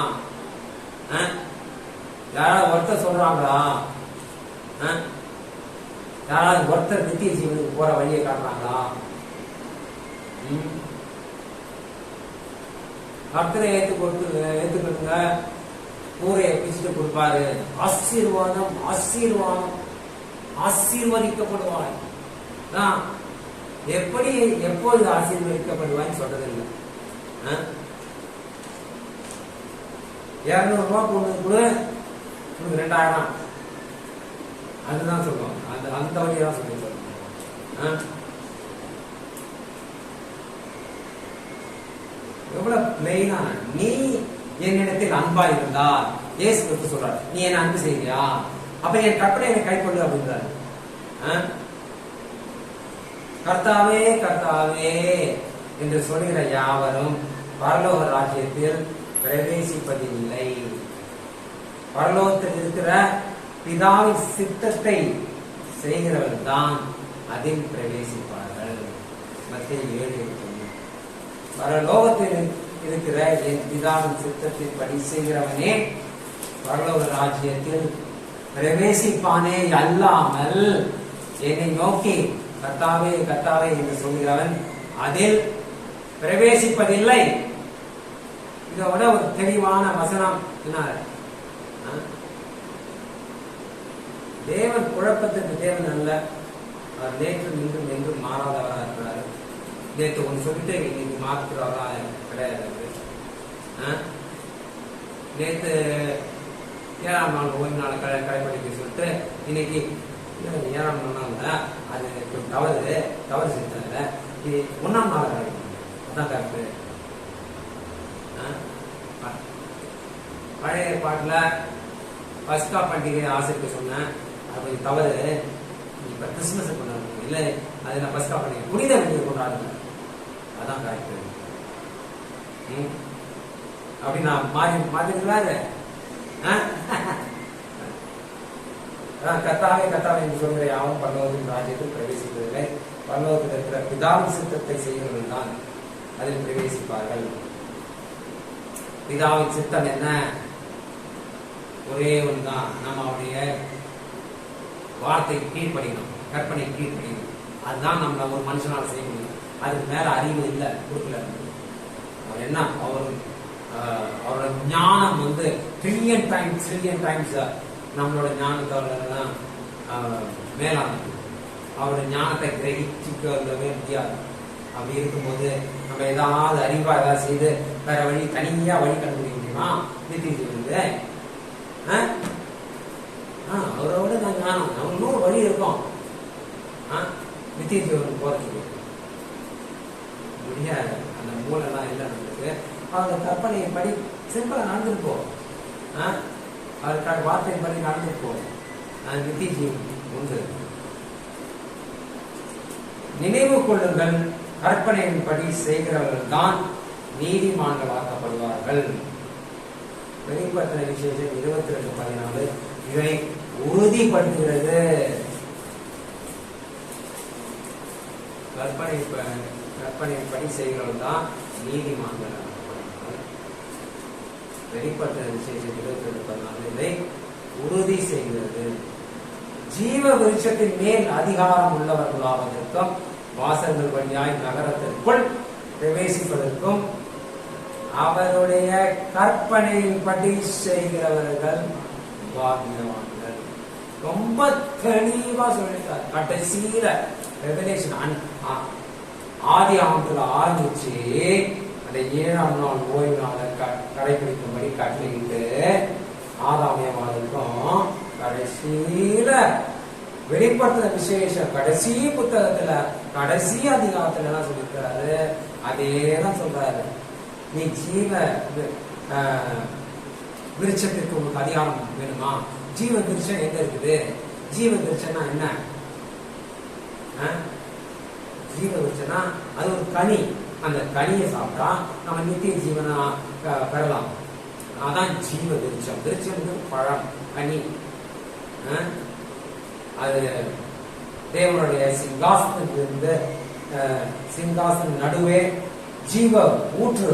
யாராவது ஒருத்தர் சொல்றாங்களா? யாராவது ஒருத்தர் நித்திய ஜீவனுக்கு போற வழியை காட்டுறாங்களா? கர்த்தரை ஏத்துக்கொடுங்க, கூரையை பிச்சுட்டு கொடுப்பாரு. ஆசீர்வாதம் ஆசீர்வாதம் ஆசீர்வதிக்கப்படுவாய். எப்படி எப்போது ஆசீர்வதிக்கப்படுவான்னு சொல்றது இல்லை. 200 ரூபாய் கொண்டு கூட உனக்கு 2000, அதுதான் சொல்லுவாங்க. அந்த வழியதான் சொல்லி சொல்லுவாங்க. எவ்வளவு பிளைனா, நீ என்னிடத்தில் அன்பா இருந்தா, இயேசு கிறிஸ்து சொல்றாரு, நீ என்ன அன்பு செய்வியா, அப்ப என் கற்பனை என்னை கை கொண்டு அப்படின்றாரு. கர்த்தாவே கர்த்தாவே என்று சொல்கிற யாவரும் பரலோக ராஜ்யத்தில் பிரவேசிப்பதில்லை. பரலோகத்தில் இருக்கிற பிதாவின் சித்தத்தை செய்கிறவர்கள் தான் அதில் பிரவேசிப்பார்கள். மத்தேயு 7:8. பரலோகத்தில் இருக்கிற என் பிதாவின் சித்தத்தின் படி செய்கிறவனே பரலோக ராஜ்யத்தில் பிரவேசிப்பானே அல்லாமல் என்னை நோக்கி கர்த்தாவே கர்த்தாவே என்று சொல்கிறவன் அதில் பிரவேசிப்பதில்லை. இதோட ஒரு தெளிவான வசனம் என்ன? தேவன் குழப்பத்துக்கு தேவன் அல்ல. அவர் நேற்றும் இன்றும் என்றும் மாறாதவராக இருக்கிறார். நேற்று ஒன்று சொல்லிட்டு இன்னைக்கு மாற்றுறவரா கிடையாது. நேற்று 7ஆம் நாள் ஓய்வு நாள் கடைபிடிக்க சொல்லிட்டு இன்னைக்கு 7ஆம் நாள் அது தவறு செஞ்சாங்க. 1ஆம் நாள் அதான் கரெக்டு. பழைய பாட்டுல பஸ்கா பண்டிகை ஆசிரிக்க சொன்னேன், அது கொஞ்சம் தவறு. இப்ப கிறிஸ்துமஸ் கொண்டாடுங்க இல்ல, அது நான் பஸ்கா பண்டிகை புனித வெள்ளியை கொண்டாடுங்க, அதான் கரெக்டு. அப்படி நான் மாத்திருக்கிறாரு. கர்த்தாவே கர்த்தாவே என்று சொல்கிற யாவும் பரலோகத்தின் ராஜ்யத்தில் பிரவேசிப்பதில்லை. பரலோகத்தில் இருக்கிற பிதாவின் சித்தத்தை செய்கிறவர்கள் தான் அதில் பிரவேசிப்பார்கள். பிதாவின் சித்தம் என்ன? ஒரே ஒன்றுதான், நம்ம அவருடைய வார்த்தை கீழ்ப்படிக்கணும், கற்பனை கீழ்ப்படிக்கணும். அதுதான் நம்ம ஒரு மனுஷனால் செய்ய முடியும். அதுக்கு மேல அறிவு இல்லை, கொடுக்கல. அவர் என்ன, அவரோட ஞானம் வந்து ட்ரில்லியன் டைம்ஸ் நம்மளோட ஞானத்தோட மேலானது. அவருடைய ஞானத்தை கிரகிச்சுக்கவே முடியாது. அப்படி இருக்கும்போது நம்ம ஏதாவது அறிவா ஏதாவது செய்து வேற வழி தனியா வழி கண்டுபிடிக்க முடியுமா? நித்திய அவரோட நான் ஞானம் நம்ம இன்னொரு வழி இருக்கும். நித்திய ஜீவனுக்கு போறதுக்கு முடியாது. அந்த மூலெல்லாம் இல்லை நம்மளுக்கு. அவங்க கற்பனையை படி சிம்பிளா நடந்துருப்போம். அதற்கான வார்த்தை படி நடந்துருப்போம். நித்திய ஜீவன் உண்டு. நினைவு கொள்ளுங்கள், கற்பனையின்படி செய்கிறவர்கள் தான் நீதிமான்களாக்கப்படுவார்கள். வெளிப்படுத்தின விசேஷம் 22:14 இதை உறுதிப்படுத்துகிறது. கற்பனையின்படி செய்கிறவர்கள் தான் நீதிமான்களாக்கப்படுவார்கள். வெளிப்படுத்தின விசேஷம் 22:14 இதை உறுதி செய்கிறது. ஜீவ விருட்சத்தின் மேல் அதிகாரம் உள்ளவர்களாவதற்கும் வாசல்கள் வழியாய் நகரத்திற்குள் பிரவேசிப்பதற்கும் அவருடைய கற்பனையின்படி செய்கிறவர்கள் பாக்கியவான்கள். ரொம்ப தெளிவா சொல்லிட்டார். கடைசியில ரெவலேஷன் ஆதி ஆகமத்துல ஆரம்பிச்சு அந்த 7ஆம் நாள் ஓய்வு நாளை கடைபிடிக்கும்படி கட்டளையிட்டு ஆதாமியவாளுக்கும் கடைசியில வெளிப்படுத்தின விசேஷம் கடைசி புத்தகத்துல கடைசி அதிகாரத்துல எல்லாம் சொல்லிருக்கிறாரு. அதேதான் சொல்றாரு. நீ ஜீவ விருட்சத்திற்கு உங்களுக்கு அதிகாரம் வேணுமா? ஜீவ விருட்சம் எங்க இருக்குது? ஜீவ விருட்சம்னா என்ன? ஜீவ விருட்சம்னா அது ஒரு கனி. அந்த கனியை சாப்பிட்டா நம்ம நித்திய ஜீவனா பெறலாம். அதான் ஜீவ விருட்சம். விருட்சம் பழம், கனி. அது தேவனுடைய சிங்காசனத்திலிருந்து சிங்காசன நடுவே ஜீவ ஊற்று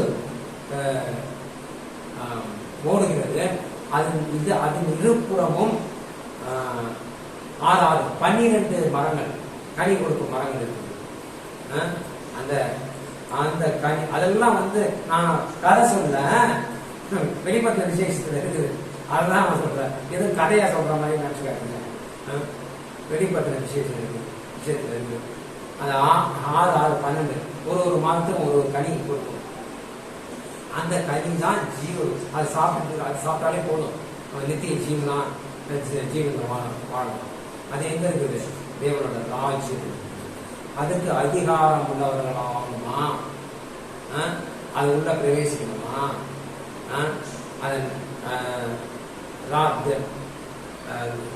ஓடுகிறது. அதன் இருபுறமும் 12 மரங்கள், கனி கொடுக்கும் மரங்கள் இருக்குது. அந்த கனி அதெல்லாம் நான் கதை சொல்ல, வெளிப்பட்ட விசேஷத்துல இருக்குது. அதெல்லாம் நான் சொல்றேன். எதுவும் கதையா சொல்ற மாதிரி நினைச்சுக்காங்க. வெளிப்பட்ட விஷயத்துல இருக்கு. அது 6, 12 ஒரு மாதத்துக்கும் ஒரு கனி கொடுக்கும். அந்த கனி தான் ஜீவன். அது சாப்பிட்டாலே போதும், நித்திய ஜீவன் வாழணும். அது எங்க இருக்குது? தேவனோட ராஜ்யம். அதுக்கு அதிகாரம் உள்ளவர்களாகணுமா? அது உள்ள பிரவேசிக்கணுமா? அதன்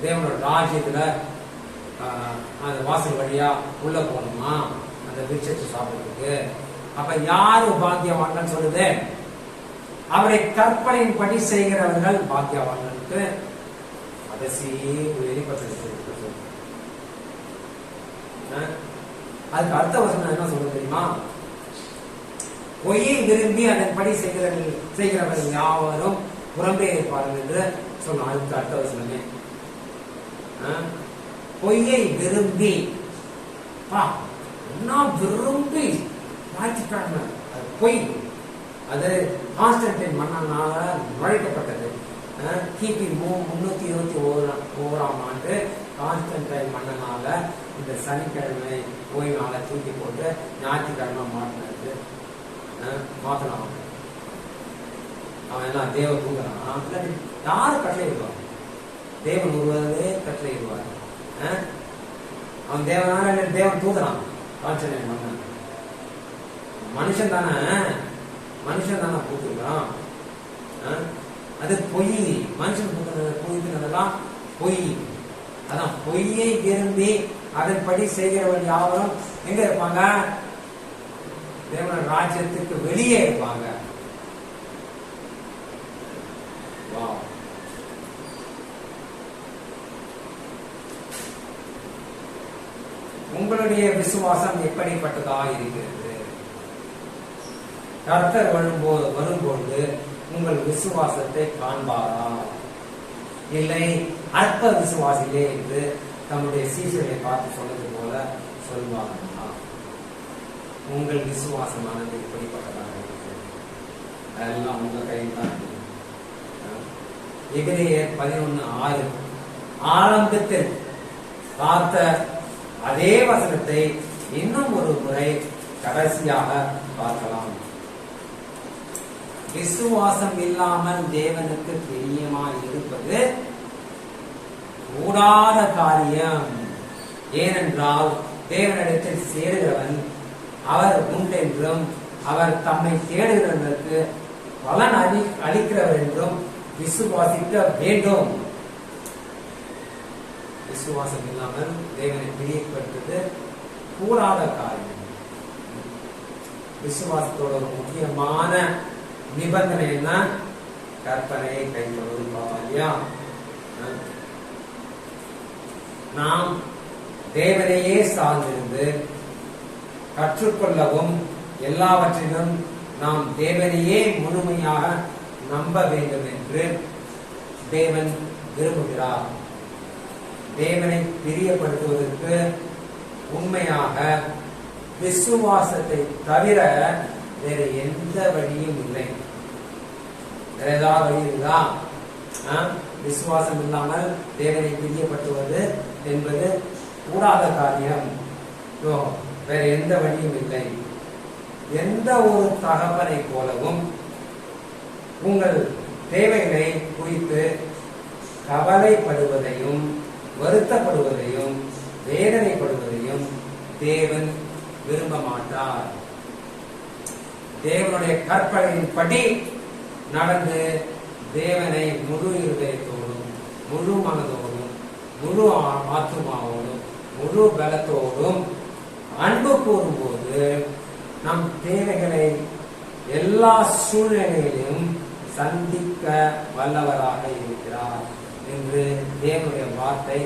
தேவனோட ராஜ்யத்துல அந்த வாசல் வழியா உள்ள போகணுமா அந்த விருட்சத்தை சாப்பிடுறதுக்கு? அப்ப யாரு பாக்கியவான்கள் சொல்லுது? அவரை கற்பனையின்படி செய்கிறவர்கள் பாக்கியவான்களுக்கு கடைசி வெளிப்பட்டு. அதுக்கு அடுத்த வசனம் என்ன சொல்றது தெரியுமா? பொய்யை விரும்பி அதன்படி செய்கிறவர்கள் யாவரும் புறம்பே இருப்பார்கள் என்று சொன்ன அதுக்கு அடுத்த வசனமே. பொய்யை விரும்பி விரும்பி ஞாயிற்றுக்கிழமை பொய். அது கான்ஸ்டன்டைன் மன்னனால நுழைக்கப்பட்டது. கிபி 321 ஆண்டு கான்ஸ்டன்டைன் மன்னனால இந்த சனிக்கிழமை ஓய்வு நாளை தூக்கி போட்டு ஞாயிற்றுக்கிழமை மாத்தலாம். அவன் எல்லாம் தேவ தூங்குறான். யாரு கட்டளை இடுவான்? தேவன் ஒருவரே கட்டளை இடுவார். அவன் தேவனால தேவன் தூங்குறான். கான்ஸ்டன்டைன் மன்னன் மனுஷன் தானே கூத்துக்கிறான். அது பொய். மனுஷன் கூத்துனதெல்லாம் பொய். அதான் பொய்யை விரும்பி அதன்படி செய்கிறவர்கள் யாவரும் எங்க இருப்பாங்க? தேவன ராஜ்யத்துக்கு வெளியே இருப்பாங்க. உங்களுடைய விசுவாசம் எப்படிப்பட்டதா இருக்கிறது? கர்த்தர் வரும்போது உங்கள் விசுவாசத்தை காண்பாரா? இல்லை அற்ப விசுவாசிலே என்று தம்முடைய சீசரை பார்த்து சொன்னது போல சொல்வார்களா? உங்கள் விசுவாசமானது எப்படிப்பட்டதாக இருக்கிறது? அதெல்லாம் உங்க கையில் தான். எபிரேயர் 11:6 ஆரம்பத்தில் பார்த்த அதே வசனத்தை இன்னும் ஒரு முறை கடைசியாக பார்க்கலாம். விசுவாசம் இல்லாமல் தேவனுக்கு பிரியமாய் இருப்பது கூடாத காரியம். ஏனென்றால் தேவனிடத்தில் சேருகிறவன் அவர் உண்டென்றும் அவர் தம்மை தேடுகிறவர்களுக்கு பலன் அளிக்கிறவர் என்றும் விசுவாசிக்க வேண்டும். விசுவாசம் இல்லாமல் தேவனை பிரியப்படுவது கூடாத காரியம். விசுவாசத்தோட ஒரு முக்கியமான நிபந்தனை என்ன? கற்பனையை கைக்கொள்வது. இல்லையா? நாம் தேவனையே சார்ந்திருந்து கற்றுக்கொள்ளவும் எல்லாவற்றிலும் நாம் தேவனையே முழுமையாக நம்ப வேண்டும் என்று தேவன் விரும்புகிறார். தேவனை பிரியப்படுத்துவதற்கு உண்மையாக விசுவாசத்தை தவிர வேறு எந்த வழியும் இல்லை. வேற ஏதாவது வழி இருக்கா? விசுவாசம் இல்லாமல் தேவனை பிரியப்படுத்துவது என்பது கூடாத காரியம். வேற எந்த வழியும் இல்லை. எந்த ஒரு தகவலை போலவும் உங்கள் தேவைகளை குறித்து கவலைப்படுவதையும் வருத்தப்படுவதையும் வேதனைப்படுவதையும் தேவன் விரும்ப மாட்டார். தேவனுடைய கற்பனையின்படி நடந்து தேவனை முழு இருதயத்தோடும் முழு மனதோடும் முழு ஆத்துமாவோடும் முழு பலத்தோடும் அன்பு கூறும்போது நம் தேவைகளை எல்லா சூழ்நிலையிலும் சந்திக்க வல்லவராக இருக்கிறார் என்று தேவனுடைய வார்த்தை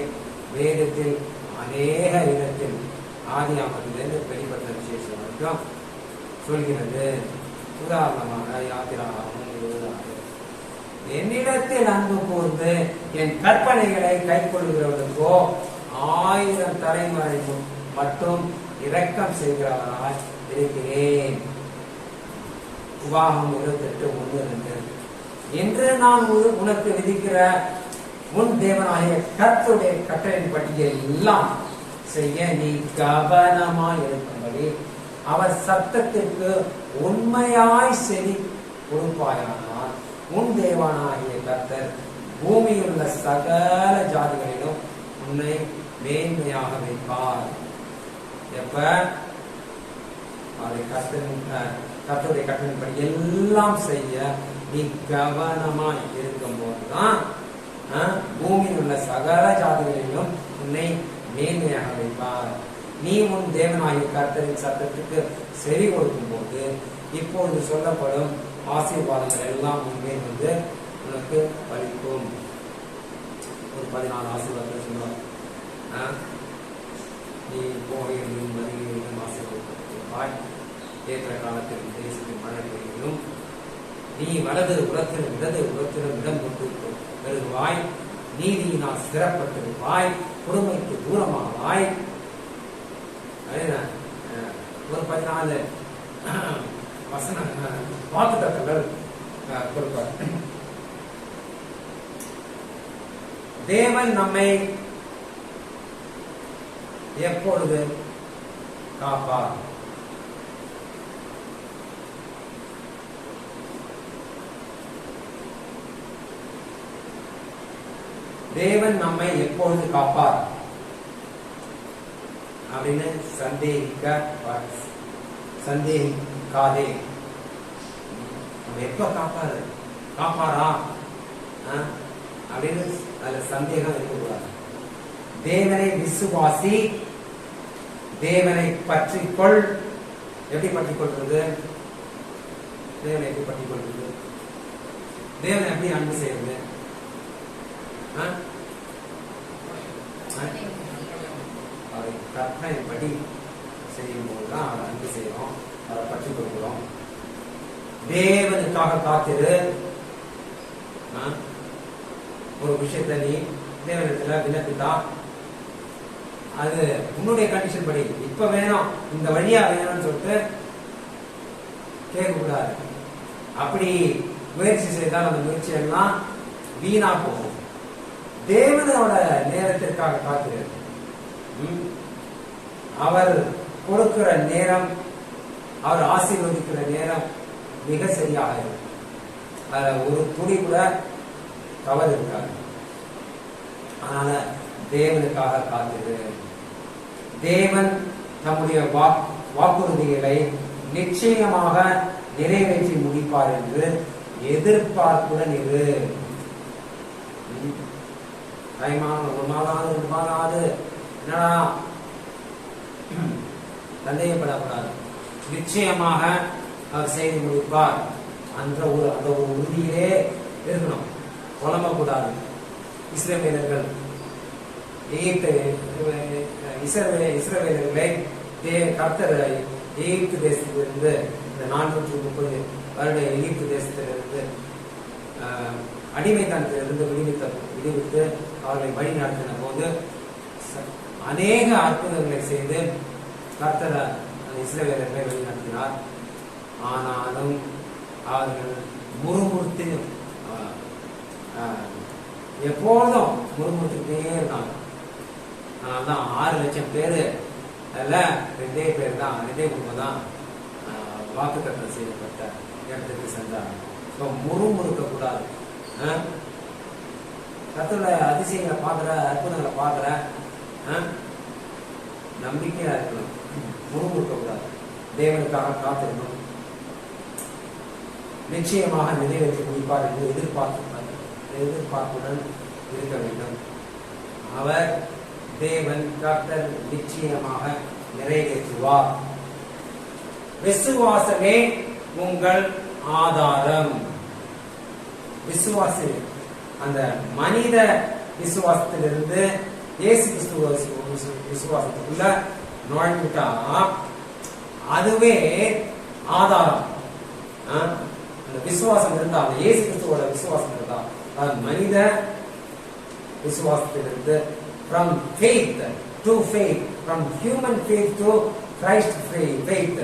வேதத்தில் அநேக இடத்தில் ஆதியாகமத்திலிருந்து வெளிப்பட்ட விசேஷம் வரைக்கும் சொல்கிறது. உதாரணமாக யாத்திராகமம் 20 என்னிடத்தில் அன்பு கூர்ந்து என் கற்பனைகளை கைக்கொள்கிறவர்களுக்கோ 1000 தலைமுறை மட்டும் இரக்கம் செய்கிறவராய் இருக்கிறேன். உபாகம் 28:1-2 என்று நான் உனக்கு விதிக்கிற உன் தேவனாகிய கர்த்தருடைய கட்டளையின்படி எல்லாம் செய்ய நீ கவனமாய் இருக்கும்படி அவர் சத்தத்திற்கு உண்மையாய் செவி கொடுப்பாயானால் உன் தேவனாகிய கர்த்தர் பூமியில் உள்ள சகல ஜாதிகளிலும் உன்னை மேன்மையாக வைப்பார். எப்ப அதை கர்த்தருடைய கட்டளையின்படி எல்லாம் செய்ய நீ கவனமாய் இருக்கும் போதுதான் பூமியில் உள்ள சகல ஜாதிகளிலும் உன்னை மேன்மையாக வைப்பார். நீ உன் தேவனாகிய கர்த்தரின் சத்தத்துக்கு செவி கொடுக்கும் போது இப்பொழுது சொல்லப்படும் ஆசீர்வாதங்கள் எல்லாம் உண்மையில் வந்து உனக்கு பலிக்கும். ஒரு 14 ஆசீர்வாதங்கள் சொல்லுவார். நீ போகையிலும் வருகையிலும் ஆசீர்வாதம் ஏற்ற காலத்தில் தேசத்தின் மழை பெய்யும். நீ வலது உலகத்திலும் இடது உலகத்திலும் இடம் கொண்டு பெருகுவாய். நீதியினால் ஸ்திரப்பட்டிருப்பாய். கொடுமைக்கு தூரமாவாய். ஒரு 14 வசன வாக்குத்தத்தங்கள் கொடுப்பார். தேவன் நம்மை எப்பொழுது காப்பார்? தேவன் நம்மை எப்பொழுது காப்பார் அப்படின்னு சந்தேகிக்காதே. நம்ம எப்ப காப்பாரா அப்படின்னு அதுல சந்தேகம் இருக்கக்கூடாது. தேவனை விசுவாசி, தேவனை பற்றிக்கொள். எப்படி பற்றிக்கொள்றது? தேவனை எப்படி பற்றிக்கொள்றது? தேவனை எப்படி அன்பு செய்யறது? அதை கற்பனைப்படி செய்யும் போதுதான் அதை அன்பு செய்யறோம், அதை பற்றி கொடுக்கிறோம். தேவனுக்காக காத்திரு. ஒரு விஷயத்த நீ தேவனத்துல விண்ணப்பித்தா அது உன்னுடைய கண்டிஷன் படி இப்ப வேணும், இந்த வழியா வேணும்னு சொல்லிட்டு கேட்கக்கூடாது. அப்படி முயற்சி செய்தால் அந்த முயற்சி எல்லாம் வீணா போகும். தேவனோட நேரத்திற்காக காத்திரு. அவர் கொடுக்கிற நேரம், அவர் ஆசீர்வதிக்கிற நேரம் மிக சரியாக இருக்கும். ஒரு துளி கூட தவறு இருக்காது. அதனால தேவனுக்காக காத்திரு. தேவன் தம்முடைய வாக்குறுதிகளை நிச்சயமாக நிறைவேற்றி முடிப்பார் என்று எதிர்பார்ப்புடன் இரு. ஒரு மாதம் 2 மாதம் ஆகுது, என்னடா சந்தேகப்படக்கூடாது. நிச்சயமாக அவர் செய்து முடிப்பார். அந்த ஒரு உறுதியிலே இருக்கணும், புலம்பக்கூடாது. இஸ்ரவேலர்கள் இஸ்ரவேலர்களை கர்த்தர் எகிப்து தேசத்திலிருந்து, இந்த 430 வருட எகிப்து தேசத்திலிருந்து அடிமைத்தனத்திலிருந்து விடுவித்து அவர்களை வழி நடத்தின போது அநேக அற்புதங்களை செய்து கர்த்தர் இஸ்ரவேலர்களை வழி நடத்தினார். ஆனாலும் அவர்கள் முறுமுறுத்து எப்பொழுதும் முறுமுறுத்துட்டே இருந்தாங்க. அதனால்தான் 6 லட்சம் பேரு அல்ல, 2 பேர் தான், 2 குடும்பம் தான் வாக்குத்தத்தம் செய்யப்பட்ட இடத்துக்கு சென்றாங்க. முறுமுறுக்க கூடாது. கர்த்தருடைய அதிசயங்களை பார்க்கிற, அற்புதங்களை பார்க்கிற நம்பிக்கையா இருக்கணும். முறுமுறுக்க கூடாது. தேவனுக்காக காத்திருக்கணும். நிச்சயமாக நிறைவேற்றி முடிப்பார் என்று எதிர்பார்ப்புடன் இருக்க வேண்டும். அவர் தேவன் கர்த்தர் நிச்சயமாக நிறைவேற்றுவார். விசுவாசமே உங்கள் ஆதாரம். விசுவாசி அந்த மனித விசுவாசத்திலிருந்து இயேசு கிறிஸ்துவ விசுவாசத்துக்குள்ள நுழைஞ்சுட்டா அதுவே ஆதாரம். அந்த விசுவாசம் இருந்தா, அந்த இயேசு கிறிஸ்துவோட விசுவாசம் இருந்தா, அது மனித விசுவாசத்திலிருந்து from faith to faith, from human faith to Christ faith.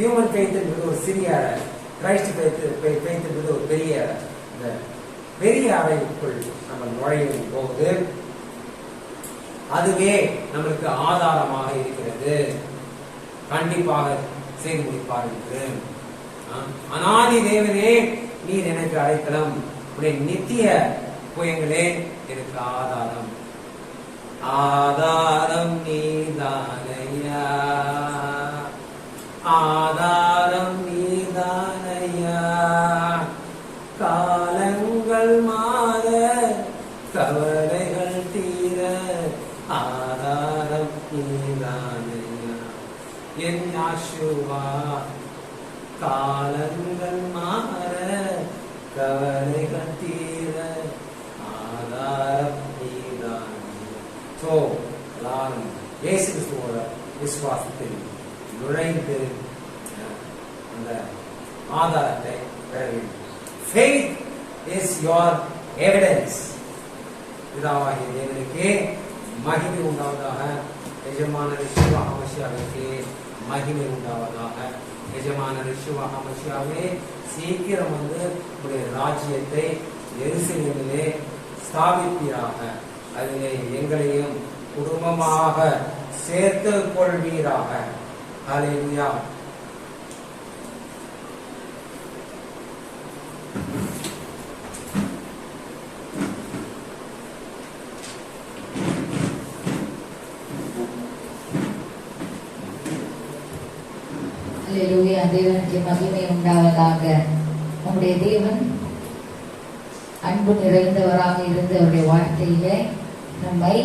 Human faith என்பது ஒரு சிறிய அறை, கிரைஸ்ட் faith என்பது ஒரு பெரிய அறை. இந்த பெரிய அறைக்குள் நம்ம நுழையும் போது அதுவே நம்மளுக்கு ஆதாரமாக இருக்கிறது. கண்டிப்பாக செய்து முடிப்பார் என்று. அநாதி தேவனே நீர் எனக்கு அடைக்கலம், உடைய நித்திய புயங்களே எனக்கு ஆதாரம். ஆதாரம் நீதானையா, ஆதாரம் நீதானையா. காலங்கள் மாற கவலைகள் தீர ஆதாரம் நீதானையா. என் யாஷுவா காலங்கள் மாற கவலைகள் தீர ஆதாரம் நீதானையா. சோ எல்லாரும் இயேசு கிறிஸ்துவோட விசுவாசத்தில் நுழைந்து அந்த ஆதாரத்தை பெற வேண்டும். Faith is your evidence. பிதாவாகிய தேவனுக்கு மகிமை உண்டாவதாக. எஜமான யெகோவா ஹமஷியாவுக்கு மகிமை உண்டாவதாக. எஜமான யெகோவா ஹமஷியாவே சீக்கிரம் வந்து உடைய ராஜ்யத்தை எருசலேமிலே ஸ்தாபிப்பீராக. அதிலே எங்களையும் குடும்பமாக சேர்த்து கொள்வீராக. ஹல்லேலூயா. ஹல்லேலூயா. தேவனுக்கு மகிமை உண்டாவதாக. நம்முடைய தேவன் அன்பு நிறைந்தவராக இருந்து அவருடைய வார்த்தையிலே நம்மை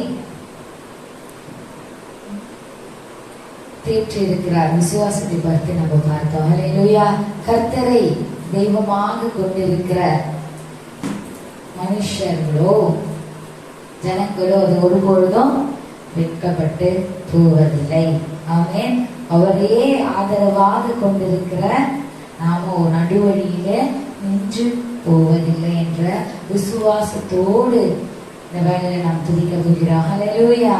தேற்றி இருக்கிறார். விசுவாசத்தை பார்த்து நம்ம பார்த்தோம். ஹல்லேலூயா. கர்த்தரை தெய்வமாக கொண்டிருக்கிற மனுஷர்களோ ஜனங்களோ அது ஒருபொழுதும் வெட்கப்பட்டு போவதில்லை. ஆமென். அவரையே ஆதரவாக கொண்டிருக்கிற நாம நடுவழியில நின்று போவதில்லை என்ற விசுவாசத்தோடு இந்த வேலையில நாம் துதிக்க போகிறோம். ஹல்லேலூயா.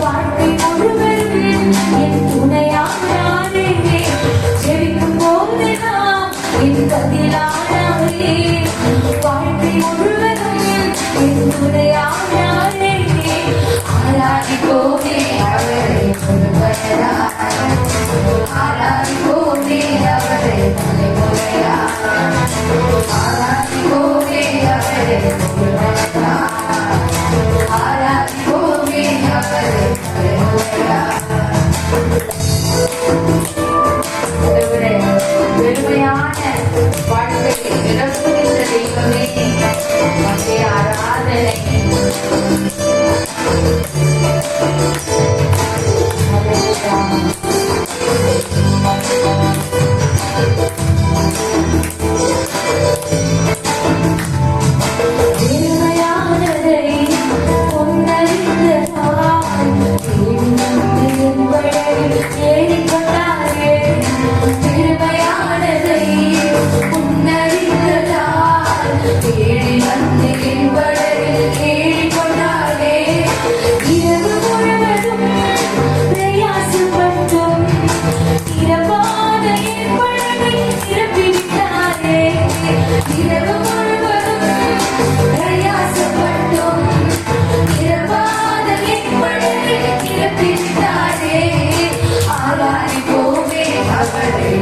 வாழ்க்கை முழுவதும் என் துணையாக நானே ஜெபிக்கும் போது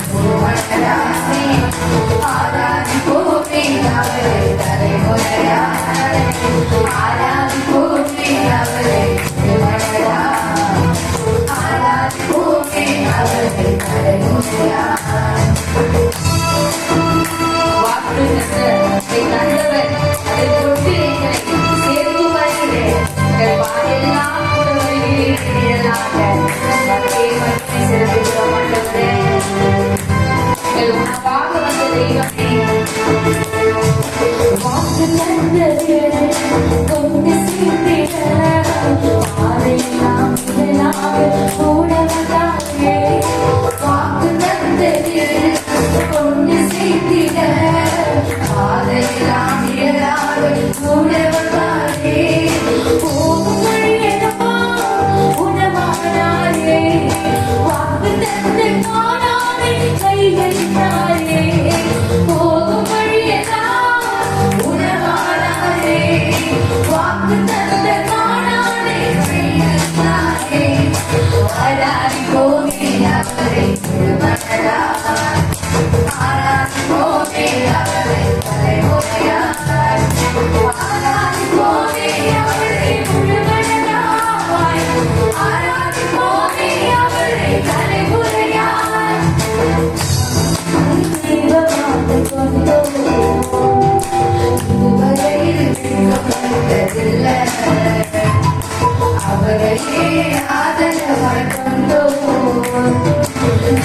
பூமண்டலமே ஆராதிப்போமே அவரை தலைமுறையாய் ஆராதிப்போமே அவரை ஆராதிப்போமே அவரை தலைமுறையாய் வாக்கு தந்தவர் அதை கொண்டு எங்களை சேர்த்து வருகிறேன் எங்கள் பாதையெல்லாம் கூட வருகிறீர்களாக மற்றே மற்றே சிறப்பிக்கிற மண்டபரே எங்கள் உணவாக வந்த தெய்வமே வாக்கு தந்தவர் கொண்டு சேர்த்திட பாதையெல்லாம் கூட வந்தாயே வாக்கு தந்தவர் கொண்டு சேர்த்திட பாதையெல்லாம் கூட வந்தாயே போகும் வழியெல்லாம் உணவானாயே வாக்கு தந்த காணாமே கைகளினாயே போகும் வழியெல்லாம் உணவானாயே வாக்கு தந்த காணாமே கைகளினாயே ஆராதிப்போமே அவரை திருமணராய் ஆராதிப்போமே அவரை தலைமுறையாய் ஆராதிப்போமே அவரை முழுமனதாய் ஆராதிப்போமே அவரை தலைமுறையாய் தெய்வமாக கொண்டோம் இதுவரையில் வந்ததில்லை அவரையே ஆதரவாய் கொண்டோம்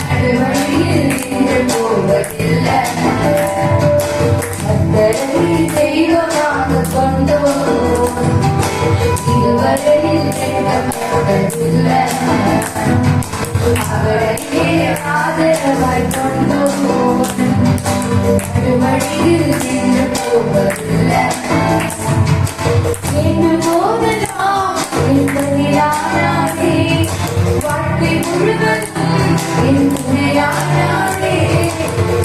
நடுவழியில் நின்று போவதில்லை கர்த்தரை தெய்வமாக கொண்டோம் இதுவரையில் வெட்கப்பட்டதில்லை அவரையே ஆதரவாய் கொண்டோம் நடுவழியில் நின்று போவதில்லை என்று போதெல்லாம் என்பதிலானாரே வாழ்க்கை முழுவதும் என் துணையானாரே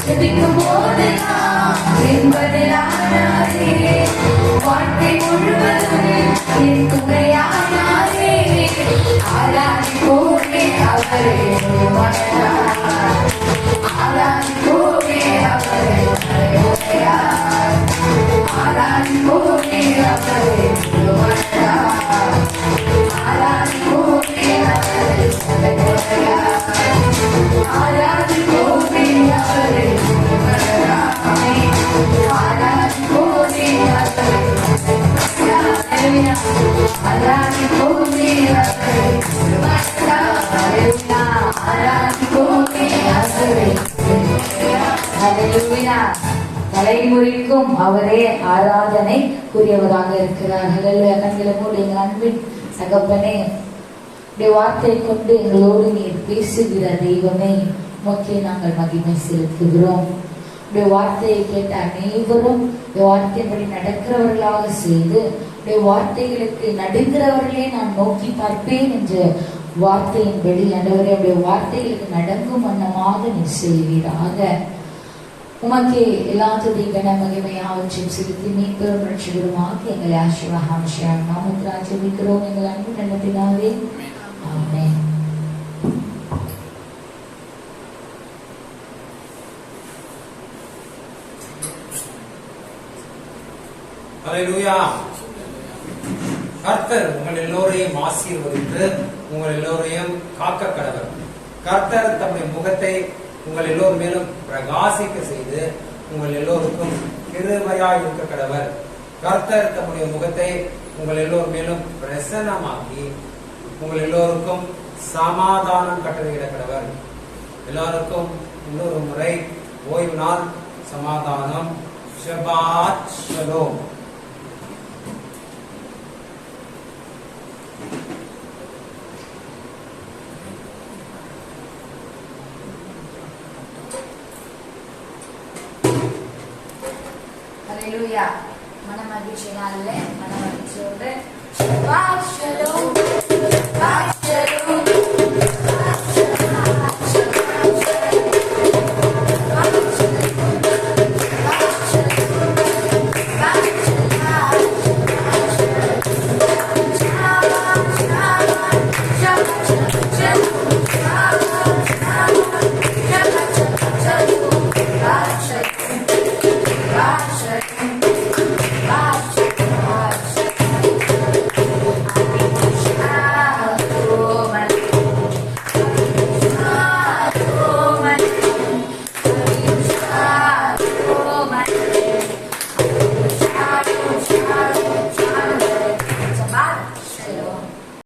ஜெபிக்கும் போதெல்லாம் என்பதிலானாரே வாழ்க்கை முழுவதும் என் துணையானாரே ஆராதிப்போமே அவரை மனதாய் ஆராதிப்போமே அவரை தலைமுறையாய் ஆராதிப்போமே அவரை மனதாய் ஆராதிப்போமே அவரை தலைமுறையாய் ஆராதிப்போமே அவரை மனதாய் ஆராதிப்போமே அவரை ஆராதிப்போமே அவரை ஆராதிப்போமே அவரை தலைமுறைக்கும் அவரே ஆராதனை கூறியவராக இருக்கிறார். ஹல்லேலூயா. கண்களை மூடி எங்கள் அன்பின் தகப்பனே உடைய வார்த்தை கொண்டு எங்களோடு நீர் பேசுகிற தெய்வமே உமக்கே நாங்கள் மகிமை செலுத்துகிறோம். உடைய வார்த்தையை கேட்ட அனைவரும் உடைய வார்த்தைப்படி நடக்கிறவர்களாக செய்து உடைய வார்த்தைகளுக்கு நடுங்கிறவர்களே நான் நோக்கி பார்ப்பேன் என்ற வார்த்தையின்படி ஆண்டவரே உடைய வார்த்தைகளுக்கு நடக்கும் வண்ணமாக நீர் செய்வீராக. உமக்கே எல்லா துதி கன மகிமையாவற்றையும் செலுத்தி மீட்பெரும் ரட்சகருமாக எங்களை ஆசீர்வதியும் நாமத்தினால் ஜெபிக்கிறோம் எங்கள் அன்பு நல்ல பிதாவே. ஆமென். ஹல்லேலூயா. கர்த்தர் உங்கள் எல்லோரையும் ஆசீர்வதித்து உங்கள் எல்லோரையும் காக்க கடவர். கர்த்தர் தம்முடைய முகத்தை உங்கள் எல்லோர் மேலும் பிரகாசிக்க செய்து உங்கள் எல்லோருக்கும் கிருபையாய் இருக்க கடவர். கர்த்தர் தம்முடைய முகத்தை உங்கள் எல்லோர் மேலும் பிரசன்னமாக்கி உங்கள் எல்லோருக்கும் சமாதானம் கட்டளையிட கடவர். எல்லாருக்கும் இன்னொரு முறை ஓய்வு நாள் சமாதானம். ஷபாத் ஷலோம். ஹல்லேலூயா. மனமகிழ்ச்சி நாளில் மனமகிழ்ச்சியோடு ஷபாத் ஷலோம். ஷபாத் ஷலோம்.